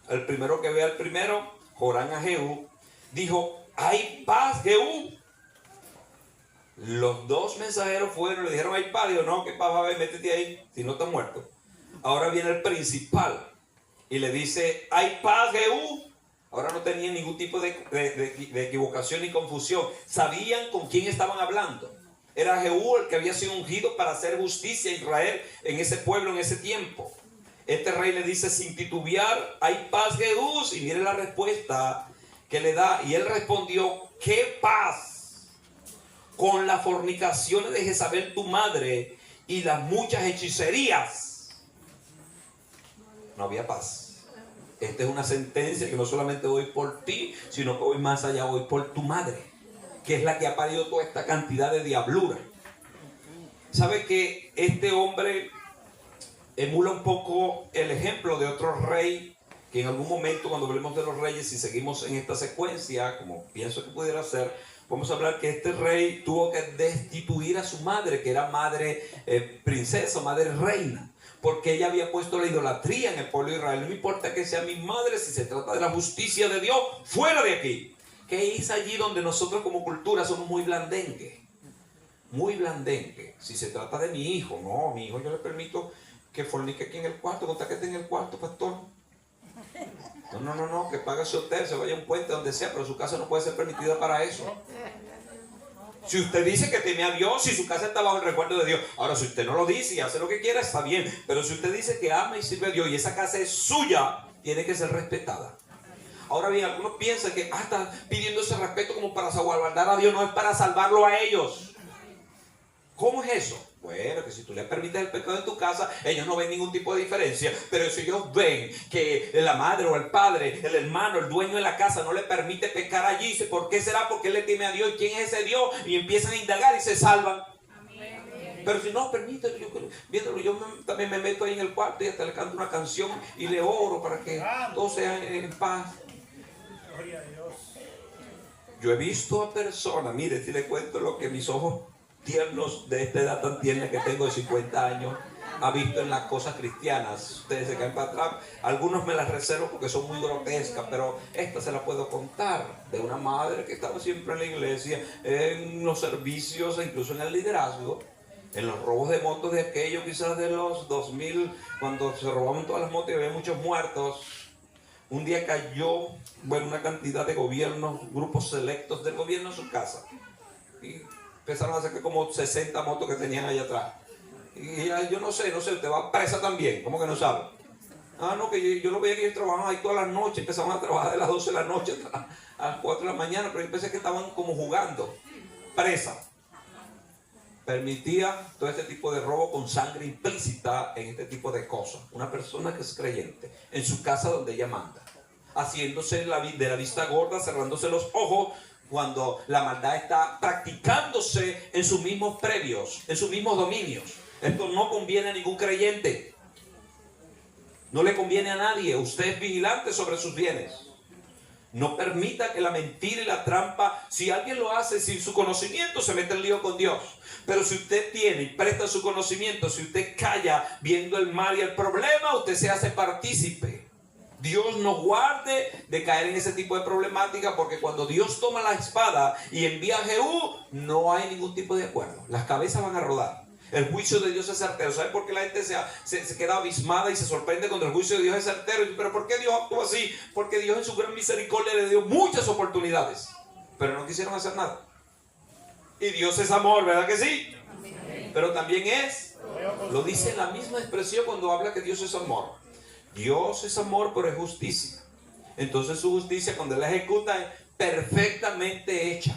el primero que ve al primero, Joram a Jehú, dijo: ¿hay paz, Jehú? Los dos mensajeros fueron, le dijeron: ¿hay paz? Dijo: no, ¿qué paz va a haber? Métete ahí, si no estás muerto. Ahora viene el principal y le dice: ¿hay paz, Jehú? Ahora no tenían ningún tipo de equivocación ni confusión. Sabían con quién estaban hablando. Era Jehú el que había sido ungido para hacer justicia a Israel en ese pueblo, en ese tiempo. Este rey le dice sin titubear: ¿hay paz, Jehú? Y mire la respuesta que le da. Y él respondió: ¿qué paz? Con las fornicaciones de Jezabel tu madre y las muchas hechicerías. No había paz. Esta es una sentencia que no solamente voy por ti, sino que voy más allá, voy por tu madre, que es la que ha parido toda esta cantidad de diablura. ¿Sabe que este hombre emula un poco el ejemplo de otro rey que en algún momento, cuando hablemos de los reyes, si seguimos en esta secuencia, como pienso que pudiera ser, vamos a hablar que este rey tuvo que destituir a su madre, que era madre princesa, madre reina, porque ella había puesto la idolatría en el pueblo de Israel. No me importa que sea mi madre, si se trata de la justicia de Dios, fuera de aquí. Que es allí donde nosotros como cultura somos muy blandengues. Muy blandengue. Si se trata de mi hijo, no, mi hijo yo le permito que fornique aquí en el cuarto, contar que esté en el cuarto, pastor. No, que pague su hotel, se vaya a un puente, donde sea, pero su casa no puede ser permitida para eso. Si usted dice que teme a Dios, si su casa está bajo el recuerdo de Dios. Ahora, si usted no lo dice y hace lo que quiera, está bien. Pero si usted dice que ama y sirve a Dios y esa casa es suya, tiene que ser respetada. Ahora bien, algunos piensan que están pidiendo ese respeto como para salvaguardar a Dios, no es para salvarlo a ellos. ¿Cómo es eso? Bueno, que si tú le permites el pecado en tu casa, ellos no ven ningún tipo de diferencia. Pero si ellos ven que la madre o el padre, el hermano, el dueño de la casa no le permite pecar allí, dice: ¿por qué será? Porque él le teme a Dios. ¿Quién es ese Dios? Y empiezan a indagar y se salvan. Amén. Pero si no, permítelo, yo también me meto ahí en el cuarto y hasta le canto una canción y le oro para que todo sea en paz. Gloria a Dios. Yo he visto a personas, mire, si le cuento lo que mis ojos tiernos de esta edad tan tierna que tengo de 50 años ha visto en las cosas cristianas. Ustedes se caen para atrás. Algunos me las reservo porque son muy grotescas, pero esta se la puedo contar, de una madre que estaba siempre en la iglesia, en los servicios e incluso en el liderazgo, en los robos de motos de aquello, quizás de los 2000, cuando se robaban todas las motos y había muchos muertos. Un día cayó, una cantidad de gobiernos, grupos selectos del gobierno en su casa, y empezaron a sacar como 60 motos que tenían allá atrás. Y yo no sé, usted va presa también. ¿Cómo que no sabe? No, que yo no veía que ellos trabajaban ahí todas las noches. Empezaban a trabajar de las 12 de la noche hasta las 4 de la mañana, pero yo pensé que estaban como jugando. Presa. Permitía todo este tipo de robo con sangre implícita en este tipo de cosas. Una persona que es creyente, en su casa donde ella manda, haciéndose de la vista gorda, cerrándose los ojos, cuando la maldad está practicándose en sus mismos previos, en sus mismos dominios. Esto no conviene a ningún creyente. No le conviene a nadie. Usted es vigilante sobre sus bienes. No permita que la mentira y la trampa, si alguien lo hace sin su conocimiento, se mete en lío con Dios. Pero si usted tiene y presta su conocimiento, si usted calla viendo el mal y el problema, usted se hace partícipe. Dios nos guarde de caer en ese tipo de problemática, porque cuando Dios toma la espada y envía a Jehú, no hay ningún tipo de acuerdo. Las cabezas van a rodar. El juicio de Dios es certero. ¿Sabe por qué la gente se queda abismada y se sorprende cuando el juicio de Dios es certero? ¿Pero por qué Dios actuó así? Porque Dios en su gran misericordia le dio muchas oportunidades, pero no quisieron hacer nada. Y Dios es amor, ¿verdad que sí? Pero también lo dice en la misma expresión cuando habla que Dios es amor. Dios es amor, pero es justicia. Entonces su justicia, cuando Él la ejecuta, es perfectamente hecha.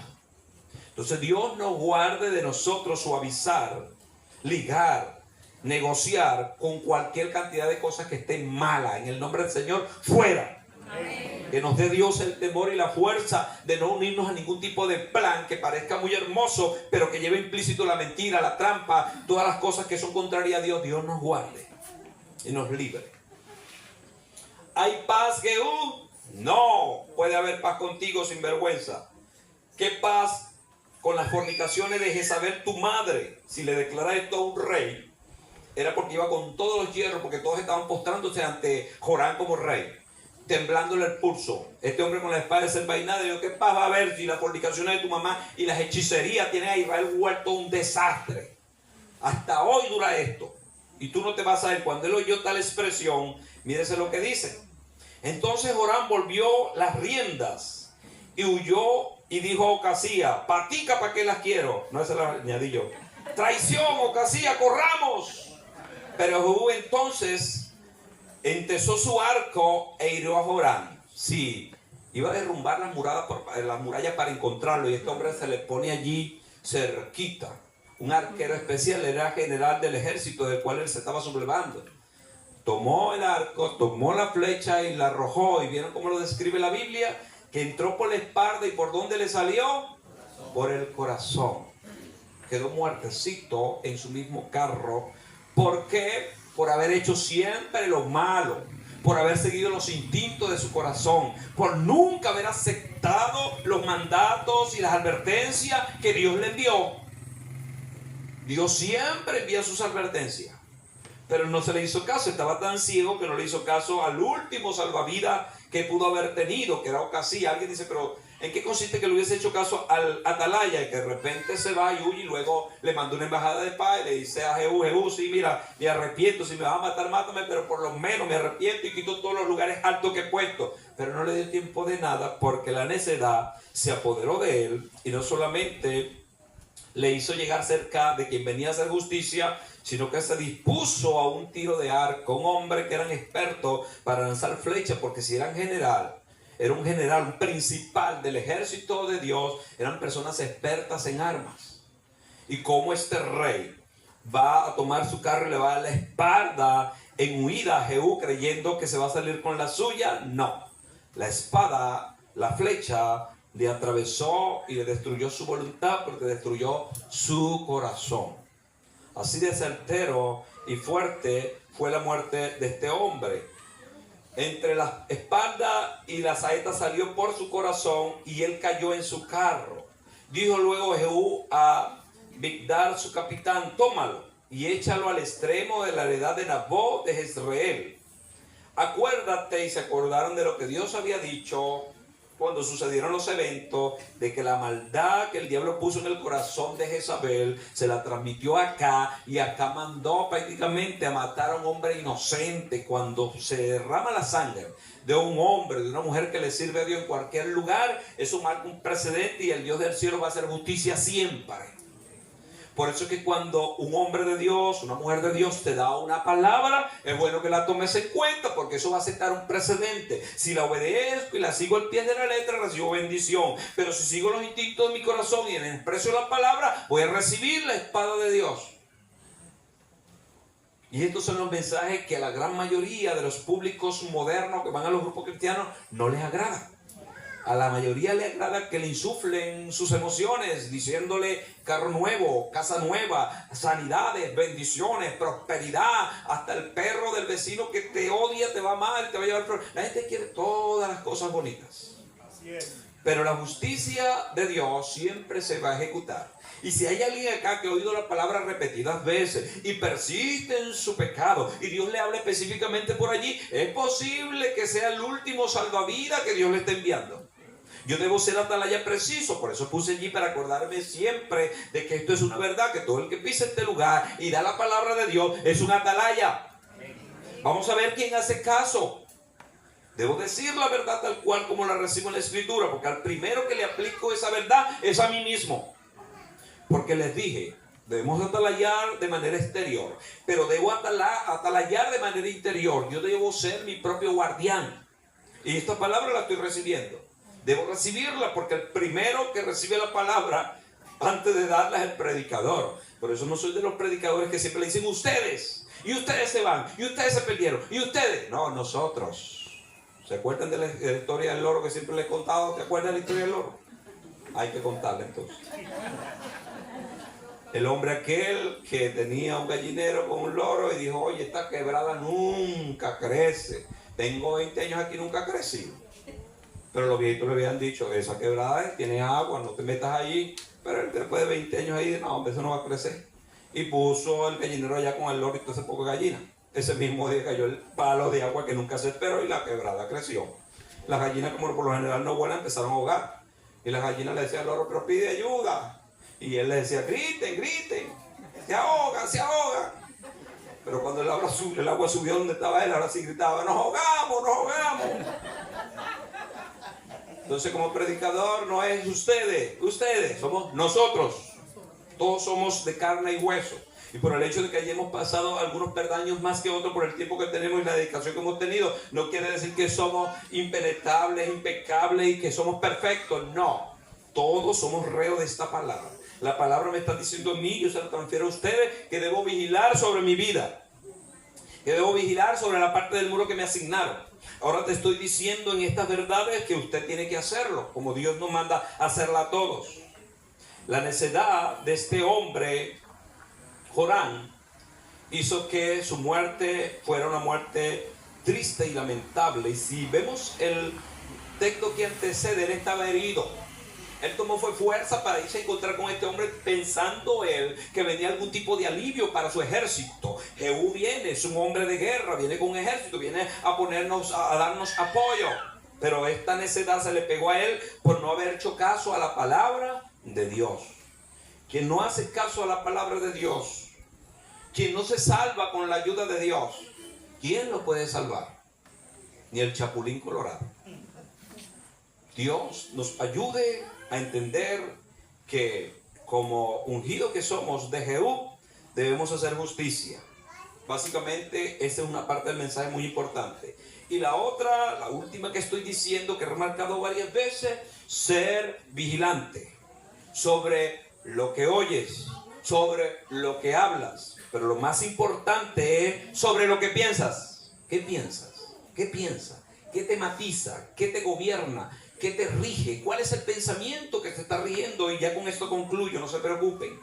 Entonces Dios nos guarde de nosotros suavizar, ligar negociar con cualquier cantidad de cosas que estén malas. En el nombre del Señor, fuera. Amén. Que nos dé Dios el temor y la fuerza de no unirnos a ningún tipo de plan que parezca muy hermoso, pero que lleve implícito la mentira, la trampa, todas las cosas que son contrarias a Dios. Dios nos guarde y nos libre. ¿Hay paz, Jehú? No puede haber paz contigo, sin vergüenza. ¿Qué paz con las fornicaciones de Jezabel, tu madre? Si le declara esto a un rey, era porque iba con todos los hierros, porque todos estaban postrándose ante Joram como rey, temblándole el pulso. Este hombre con la espada desenvainada, dijo, ¿qué paz va a haber si las fornicaciones de tu mamá y las hechicerías tienen a Israel vuelto un desastre? Hasta hoy dura esto. Y tú no te vas a ir. Cuando él oyó tal expresión, mírese lo que dice. Entonces Joram volvió las riendas y huyó y dijo a Ocasías, patica, ¿para qué las quiero? No, esa la añadí yo. Traición, Ocasías, corramos. Pero Jehú entonces entesó su arco e hirió a Joram. Sí, iba a derrumbar las murallas para encontrarlo, y este hombre se le pone allí cerquita. Un arquero especial, era general del ejército del cual él se estaba sublevando. Tomó el arco, tomó la flecha y la arrojó. ¿Y vieron cómo lo describe la Biblia? Que entró por la espalda. ¿Y por dónde le salió? Por el corazón. Quedó muertecito en su mismo carro. ¿Por qué? Por haber hecho siempre lo malo, por haber seguido los instintos de su corazón, por nunca haber aceptado los mandatos y las advertencias que Dios le envió. Dios siempre envía sus advertencias, pero no se le hizo caso. Estaba tan ciego que no le hizo caso al último salvavidas que pudo haber tenido, que era Ocasías. Alguien dice, pero ¿en qué consiste que le hubiese hecho caso al atalaya y que de repente se va y huye, y luego le mandó una embajada de paz y le dice a Jehú, Jehú, sí, mira, me arrepiento, si me vas a matar, mátame, pero por lo menos me arrepiento y quito todos los lugares altos que he puesto? Pero no le dio tiempo de nada, porque la necedad se apoderó de él, y no solamente le hizo llegar cerca de quien venía a hacer justicia, sino que se dispuso a un tiro de arco. Un hombre que eran expertos para lanzar flechas, porque si eran general, era un general, un principal del ejército de Dios, eran personas expertas en armas. Y como este rey va a tomar su carro y le va a dar la espalda en huida a Jehú, creyendo que se va a salir con la suya, no. La espada, la flecha, le atravesó y le destruyó su voluntad, porque destruyó su corazón. Así de certero y fuerte fue la muerte de este hombre. Entre la espalda y la saeta salió por su corazón, y él cayó en su carro. Dijo luego Jehú a Bigdar, su capitán, tómalo y échalo al extremo de la heredad de Nabot de Jezreel. Acuérdate, y se acordaron de lo que Dios había dicho cuando sucedieron los eventos, de que la maldad que el diablo puso en el corazón de Jezabel se la transmitió acá, y acá mandó prácticamente a matar a un hombre inocente. Cuando se derrama la sangre de un hombre, de una mujer que le sirve a Dios en cualquier lugar, eso marca un precedente, y el Dios del cielo va a hacer justicia siempre. Por eso es que cuando un hombre de Dios, una mujer de Dios te da una palabra, es bueno que la tomes en cuenta, porque eso va a sentar un precedente. Si la obedezco y la sigo al pie de la letra, recibo bendición. Pero si sigo los instintos de mi corazón y en el expreso de la palabra, voy a recibir la espada de Dios. Y estos son los mensajes que a la gran mayoría de los públicos modernos que van a los grupos cristianos no les agrada. A la mayoría le agrada que le insuflen sus emociones, diciéndole carro nuevo, casa nueva, sanidades, bendiciones, prosperidad. Hasta el perro del vecino que te odia te va mal, te va a llevar problemas. La gente quiere todas las cosas bonitas. Así es. Pero la justicia de Dios siempre se va a ejecutar. Y si hay alguien acá que ha oído la palabra repetidas veces y persiste en su pecado, y Dios le habla específicamente por allí, es posible que sea el último salvavidas que Dios le esté enviando. Yo debo ser atalaya preciso, por eso puse allí para acordarme siempre de que esto es una verdad, que todo el que pisa este lugar y da la palabra de Dios es un atalaya. Vamos a ver quién hace caso. Debo decir la verdad tal cual como la recibo en la Escritura, porque al primero que le aplico esa verdad es a mí mismo. Porque les dije, debemos atalayar de manera exterior, pero debo atalayar de manera interior. Yo debo ser mi propio guardián. Y esta palabra la estoy recibiendo. Debo recibirla, porque el primero que recibe la palabra antes de darla es el predicador. Por eso no soy de los predicadores que siempre le dicen ustedes, y ustedes se van, y ustedes se perdieron, y ustedes. No, nosotros. ¿Se acuerdan de la historia del loro que siempre les he contado? ¿Te acuerdas de la historia del loro? Hay que contarla entonces. El hombre aquel que tenía un gallinero con un loro y dijo, oye, esta quebrada nunca crece. Tengo 20 años aquí y nunca ha crecido. Pero los viejitos le habían dicho, esa quebrada tiene agua, no te metas allí. Pero él después de 20 años ahí, no, hombre, eso no va a crecer. Y puso el gallinero allá con el loro y todo ese poco de gallina. Ese mismo día cayó el palo de agua que nunca se esperó y la quebrada creció. Las gallinas, como por lo general no vuelan, empezaron a ahogar. Y las gallinas le decían al loro, pero pide ayuda. Y él le decía, griten, griten, se ahogan, se ahogan. Pero cuando el agua subió donde estaba él, ahora sí gritaba, nos ahogamos, nos ahogamos. Entonces, como predicador no es ustedes, somos nosotros. Todos somos de carne y hueso. Y por el hecho de que hayamos pasado algunos peldaños más que otros por el tiempo que tenemos y la dedicación que hemos tenido, no quiere decir que somos impenetrables, impecables y que somos perfectos. No, todos somos reos de esta palabra. La palabra me está diciendo a mí, yo se la transfiero a ustedes, que debo vigilar sobre mi vida, que debo vigilar sobre la parte del muro que me asignaron. Ahora te estoy diciendo en estas verdades que usted tiene que hacerlo, como Dios nos manda a hacerla a todos. La necedad de este hombre, Jorán, hizo que su muerte fuera una muerte triste y lamentable. Y si vemos el texto que antecede, él estaba herido. Él tomó fuerza para irse a encontrar con este hombre, pensando él que venía algún tipo de alivio para su ejército. Jehú viene, es un hombre de guerra, viene con un ejército, viene a darnos apoyo. Pero esta necedad se le pegó a él por no haber hecho caso a la palabra de Dios. Quien no hace caso a la palabra de Dios, quien no se salva con la ayuda de Dios, ¿quién lo puede salvar? Ni el chapulín colorado. Dios nos ayude a entender que como ungido que somos de Jehú, debemos hacer justicia. Básicamente, esta es una parte del mensaje muy importante. Y la otra, la última que estoy diciendo, que he remarcado varias veces, ser vigilante sobre lo que oyes, sobre lo que hablas. Pero lo más importante es sobre lo que piensas. ¿Qué piensas? ¿Qué piensas? ¿Qué te matiza? ¿Qué te gobierna? ¿Qué te rige? ¿Cuál es el pensamiento que te está rigiendo? Y ya con esto concluyo, no se preocupen.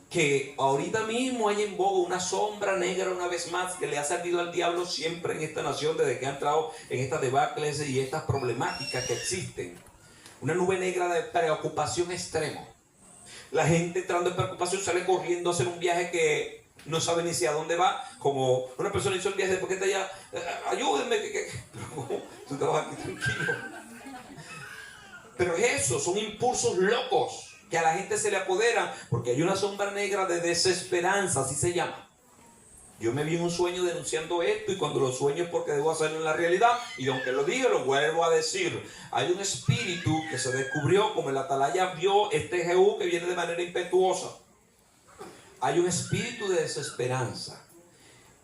Que ahorita mismo hay en boga una sombra negra una vez más que le ha servido al diablo siempre en esta nación desde que ha entrado en estas debacles y estas problemáticas que existen. Una nube negra de preocupación extrema. La gente entrando en preocupación sale corriendo a hacer un viaje que no sabe ni si a dónde va. Como una persona hizo el viaje, ¿por qué está allá? Ayúdenme. Tú estabas aquí tranquilo. Pero eso, son impulsos locos que a la gente se le apoderan porque hay una sombra negra de desesperanza, así se llama. Yo me vi en un sueño denunciando esto y cuando lo sueño es porque debo hacerlo en la realidad. Y aunque lo dije, lo vuelvo a decir. Hay un espíritu que se descubrió, como el atalaya vio este Jehú que viene de manera impetuosa. Hay un espíritu de desesperanza.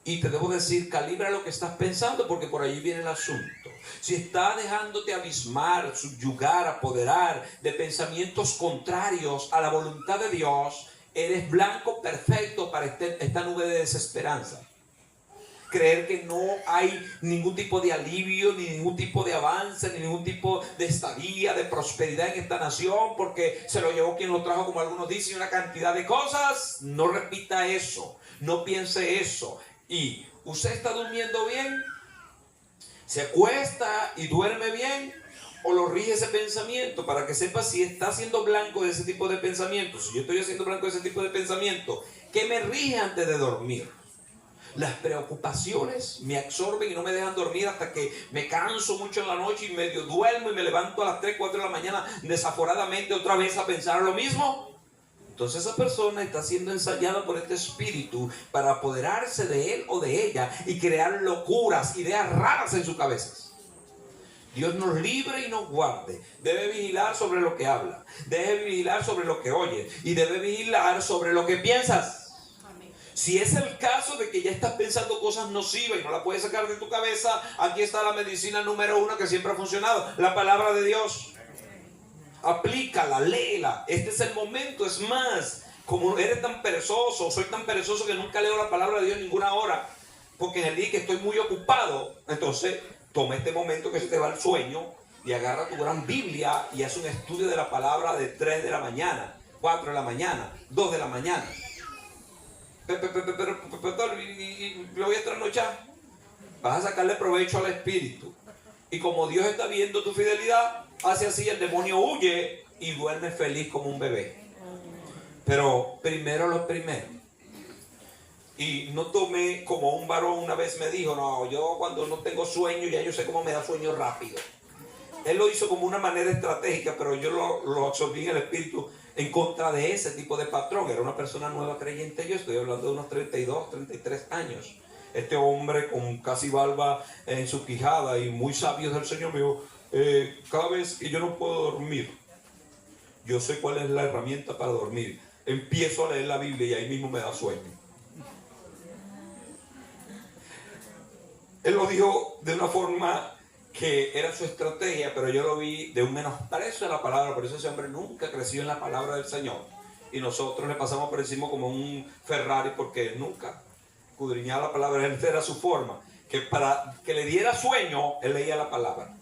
Y te debo decir, calibra lo que estás pensando porque por allí viene el asunto. Si estás dejándote abismar, subyugar, apoderar de pensamientos contrarios a la voluntad de Dios, eres blanco perfecto para esta nube de desesperanza. Creer que no hay ningún tipo de alivio, ni ningún tipo de avance, ni ningún tipo de estadía, de prosperidad en esta nación, porque se lo llevó quien lo trajo, como algunos dicen, una cantidad de cosas. No repita eso, no piense eso. Y usted está durmiendo bien, se acuesta y duerme bien, o lo rige ese pensamiento para que sepa si está siendo blanco de ese tipo de pensamientos. Si yo estoy haciendo blanco de ese tipo de pensamiento, ¿qué me rige antes de dormir? Las preocupaciones me absorben y no me dejan dormir hasta que me canso mucho en la noche y medio duermo y me levanto a las 3, 4 de la mañana desaforadamente otra vez a pensar lo mismo. Entonces esa persona está siendo ensayada por este espíritu para apoderarse de él o de ella y crear locuras, ideas raras en sus cabezas. Dios nos libre y nos guarde. Debe vigilar sobre lo que habla, debe vigilar sobre lo que oye y debe vigilar sobre lo que piensas. Si es el caso de que ya estás pensando cosas nocivas y no la puedes sacar de tu cabeza, aquí está la medicina número 1 que siempre ha funcionado, la palabra de Dios. Aplícala, léela. Este es el momento. Es más, como eres tan perezoso, soy tan perezoso que nunca leo la palabra de Dios en ninguna hora, porque en el día que estoy muy ocupado, entonces toma este momento que se te va el sueño y agarra tu gran Biblia y haz un estudio de la palabra de 3 de la mañana, 4 de la mañana, 2 de la mañana. Pero y lo voy a trasnochar. Vas a sacarle provecho al espíritu. Y como Dios está viendo tu fidelidad, hace así, el demonio huye y duerme feliz como un bebé. Pero primero lo primero. Y no tome como un varón una vez me dijo, no, yo cuando no tengo sueño, ya yo sé cómo me da sueño rápido. Él lo hizo como una manera estratégica, pero yo lo absorbí en el espíritu en contra de ese tipo de patrón. Era una persona nueva creyente, yo estoy hablando de unos 32, 33 años. Este hombre con casi barba en su quijada y muy sabio del Señor me dijo, cada vez que yo no puedo dormir, yo sé cuál es la herramienta para dormir. Empiezo a leer la Biblia y ahí mismo me da sueño. Él lo dijo de una forma que era su estrategia, pero yo lo vi de un menosprecio de la palabra. Por eso ese hombre nunca creció en la palabra del Señor. Y nosotros le pasamos por encima como un Ferrari, porque él nunca escudriñaba la palabra. Esa era su forma, que para que le diera sueño, él leía la palabra.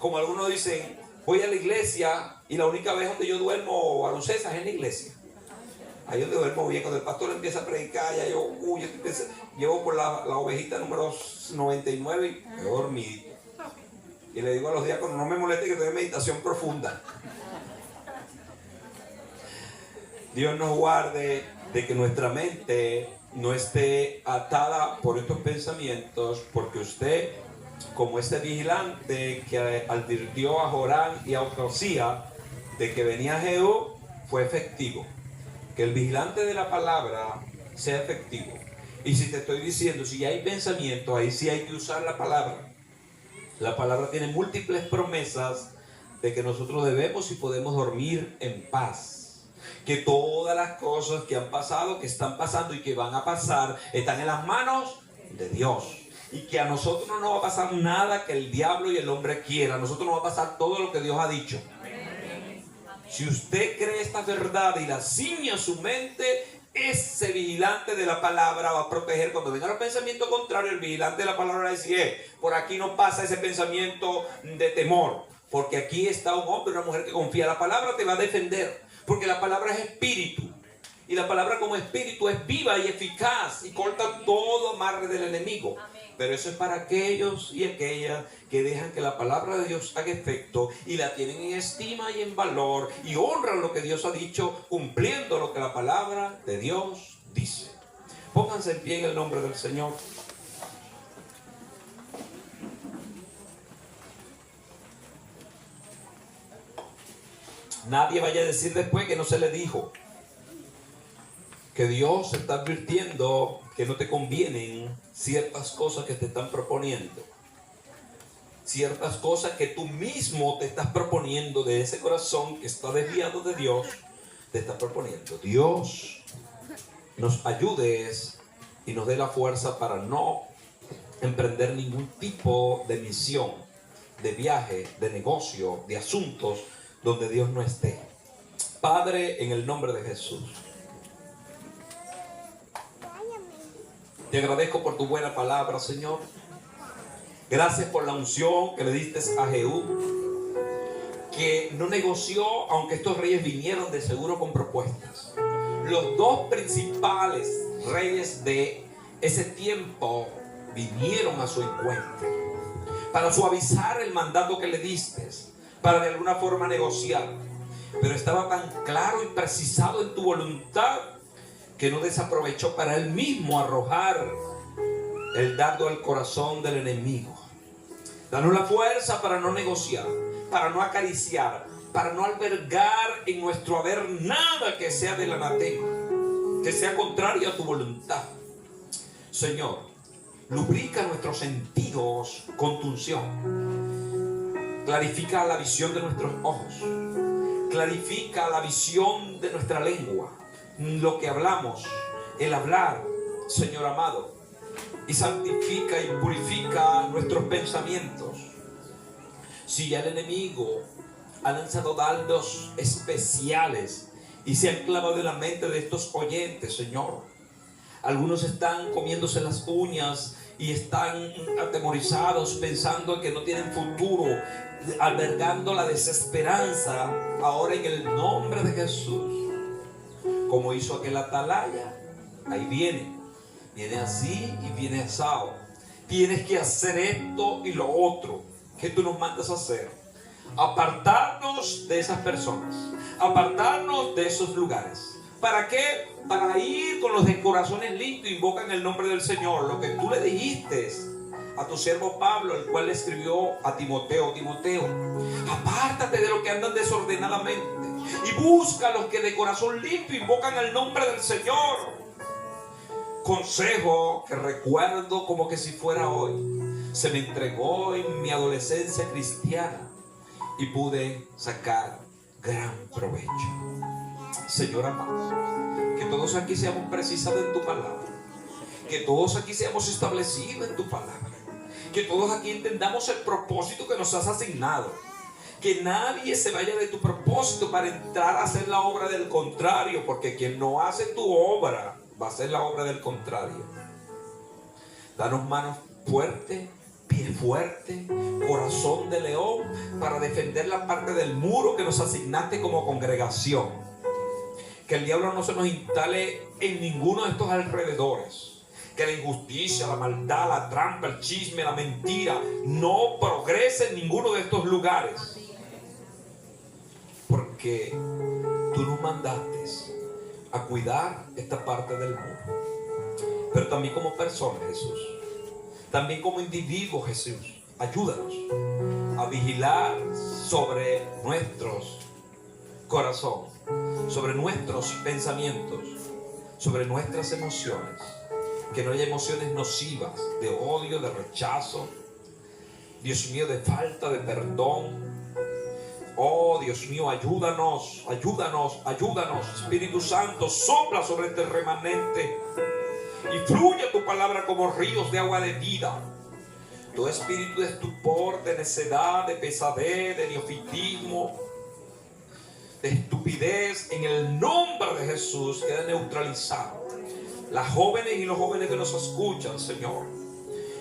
Como algunos dicen, voy a la iglesia y la única vez donde yo duermo a los César es en la iglesia. Ahí donde duermo bien. Cuando el pastor empieza a predicar, ya yo llevo por la ovejita número 99 y me dormí. Y le digo a los diáconos, no me moleste que estoy en meditación profunda. Dios nos guarde de que nuestra mente no esté atada por estos pensamientos, porque usted, como este vigilante que advirtió a Jorán y a Ocosía de que venía Jehú, fue efectivo. Que el vigilante de la palabra sea efectivo. Y si te estoy diciendo, si hay pensamiento, ahí sí hay que usar la palabra. La palabra tiene múltiples promesas de que nosotros debemos y podemos dormir en paz. Que todas las cosas que han pasado, que están pasando y que van a pasar, están en las manos de Dios. Y que a nosotros no nos va a pasar nada que el diablo y el hombre quiera. A nosotros nos va a pasar todo lo que Dios ha dicho. Si usted cree esta verdad y la ciña a su mente, ese vigilante de la palabra va a proteger. Cuando venga el pensamiento contrario, el vigilante de la palabra va a decir, por aquí no pasa ese pensamiento de temor, porque aquí está un hombre, una mujer que confía. La palabra te va a defender, porque la palabra es espíritu, y la palabra como espíritu es viva y eficaz y corta todo amarre del enemigo. Pero eso es para aquellos y aquellas que dejan que la palabra de Dios haga efecto y la tienen en estima y en valor y honran lo que Dios ha dicho, cumpliendo lo que la palabra de Dios dice. Pónganse en pie en el nombre del Señor. Nadie vaya a decir después que no se le dijo. Que Dios está advirtiendo que no te convienen ciertas cosas que te están proponiendo. Ciertas cosas que tú mismo te estás proponiendo de ese corazón que está desviado de Dios, te está proponiendo. Dios nos ayude y nos dé la fuerza para no emprender ningún tipo de misión, de viaje, de negocio, de asuntos donde Dios no esté. Padre, en el nombre de Jesús, te agradezco por tu buena palabra, Señor. Gracias por la unción que le diste a Jehú, que no negoció, aunque estos reyes vinieron de seguro con propuestas. Los dos principales reyes de ese tiempo vinieron a su encuentro para suavizar el mandato que le diste, para de alguna forma negociar. Pero estaba tan claro y precisado en tu voluntad que no desaprovechó para él mismo arrojar el dardo al corazón del enemigo. Danos la fuerza para no negociar, para no acariciar, para no albergar en nuestro haber nada que sea del anatema, que sea contrario a tu voluntad. Señor, lubrica nuestros sentidos con tu unción. Clarifica la visión de nuestros ojos. Clarifica la visión de nuestra lengua. Lo que hablamos, el hablar, Señor amado, y santifica y purifica nuestros pensamientos. Si ya el enemigo ha lanzado dardos especiales y se han clavado en la mente de estos oyentes, Señor. Algunos están comiéndose las uñas y están atemorizados, pensando que no tienen futuro, albergando la desesperanza. Ahora, en el nombre de Jesús, como hizo aquel atalaya, ahí viene así y viene asado. Tienes que hacer esto y lo otro que tú nos mandas a hacer. Apartarnos de esas personas, apartarnos de esos lugares. ¿Para qué? Para ir con los de corazones limpios, invocan el nombre del Señor. Lo que tú le dijiste a tu siervo Pablo, el cual le escribió a Timoteo: Timoteo, apártate de los que andan desordenadamente y busca a los que de corazón limpio invocan el nombre del Señor. Consejo que recuerdo como que si fuera hoy. Se me entregó en mi adolescencia cristiana y pude sacar gran provecho. Señor amado, que todos aquí seamos precisados en tu palabra, que todos aquí seamos establecidos en tu palabra, que todos aquí entendamos el propósito que nos has asignado, que nadie se vaya de tu propósito para entrar a hacer la obra del contrario, porque quien no hace tu obra va a hacer la obra del contrario. Danos manos fuertes, pie fuerte, corazón de león, para defender la parte del muro que nos asignaste como congregación. Que el diablo no se nos instale en ninguno de estos alrededores. Que la injusticia, la maldad, la trampa, el chisme, la mentira no progrese en ninguno de estos lugares. Porque tú nos mandaste a cuidar esta parte del muro. Pero también como personas, Jesús. También como individuos, Jesús. Ayúdanos a vigilar sobre nuestros corazones, sobre nuestros pensamientos, sobre nuestras emociones. Que no haya emociones nocivas de odio, de rechazo, Dios mío, de falta de perdón. Oh Dios mío, ayúdanos, ayúdanos, ayúdanos. Espíritu Santo, sopla sobre este remanente y fluye tu palabra como ríos de agua de vida. Todo espíritu de estupor, de necedad, de pesadez, de neofitismo, de estupidez, en el nombre de Jesús queda neutralizado. Las jóvenes y los jóvenes que nos escuchan, Señor,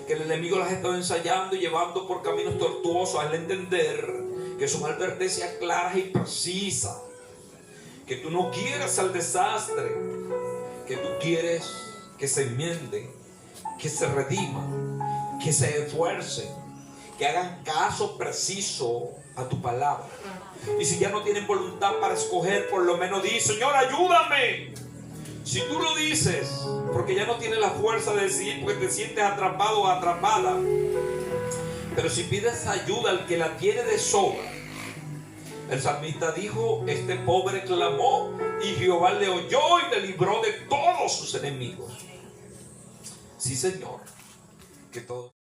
que el enemigo las ha estado ensayando y llevando por caminos tortuosos, al entender que son advertencias claras y precisas, que tú no quieres el desastre, que tú quieres que se enmienden, que se rediman, que se esfuercen, que hagan caso preciso a tu palabra. Y si ya no tienen voluntad para escoger, por lo menos di: Señor, ayúdame. Si tú lo dices, porque ya no tienes la fuerza de decir, porque te sientes atrapado o atrapada. Pero si pides ayuda al que la tiene de sobra. El salmista dijo: este pobre clamó y Jehová le oyó y le libró de todos sus enemigos. Sí, Señor, que todo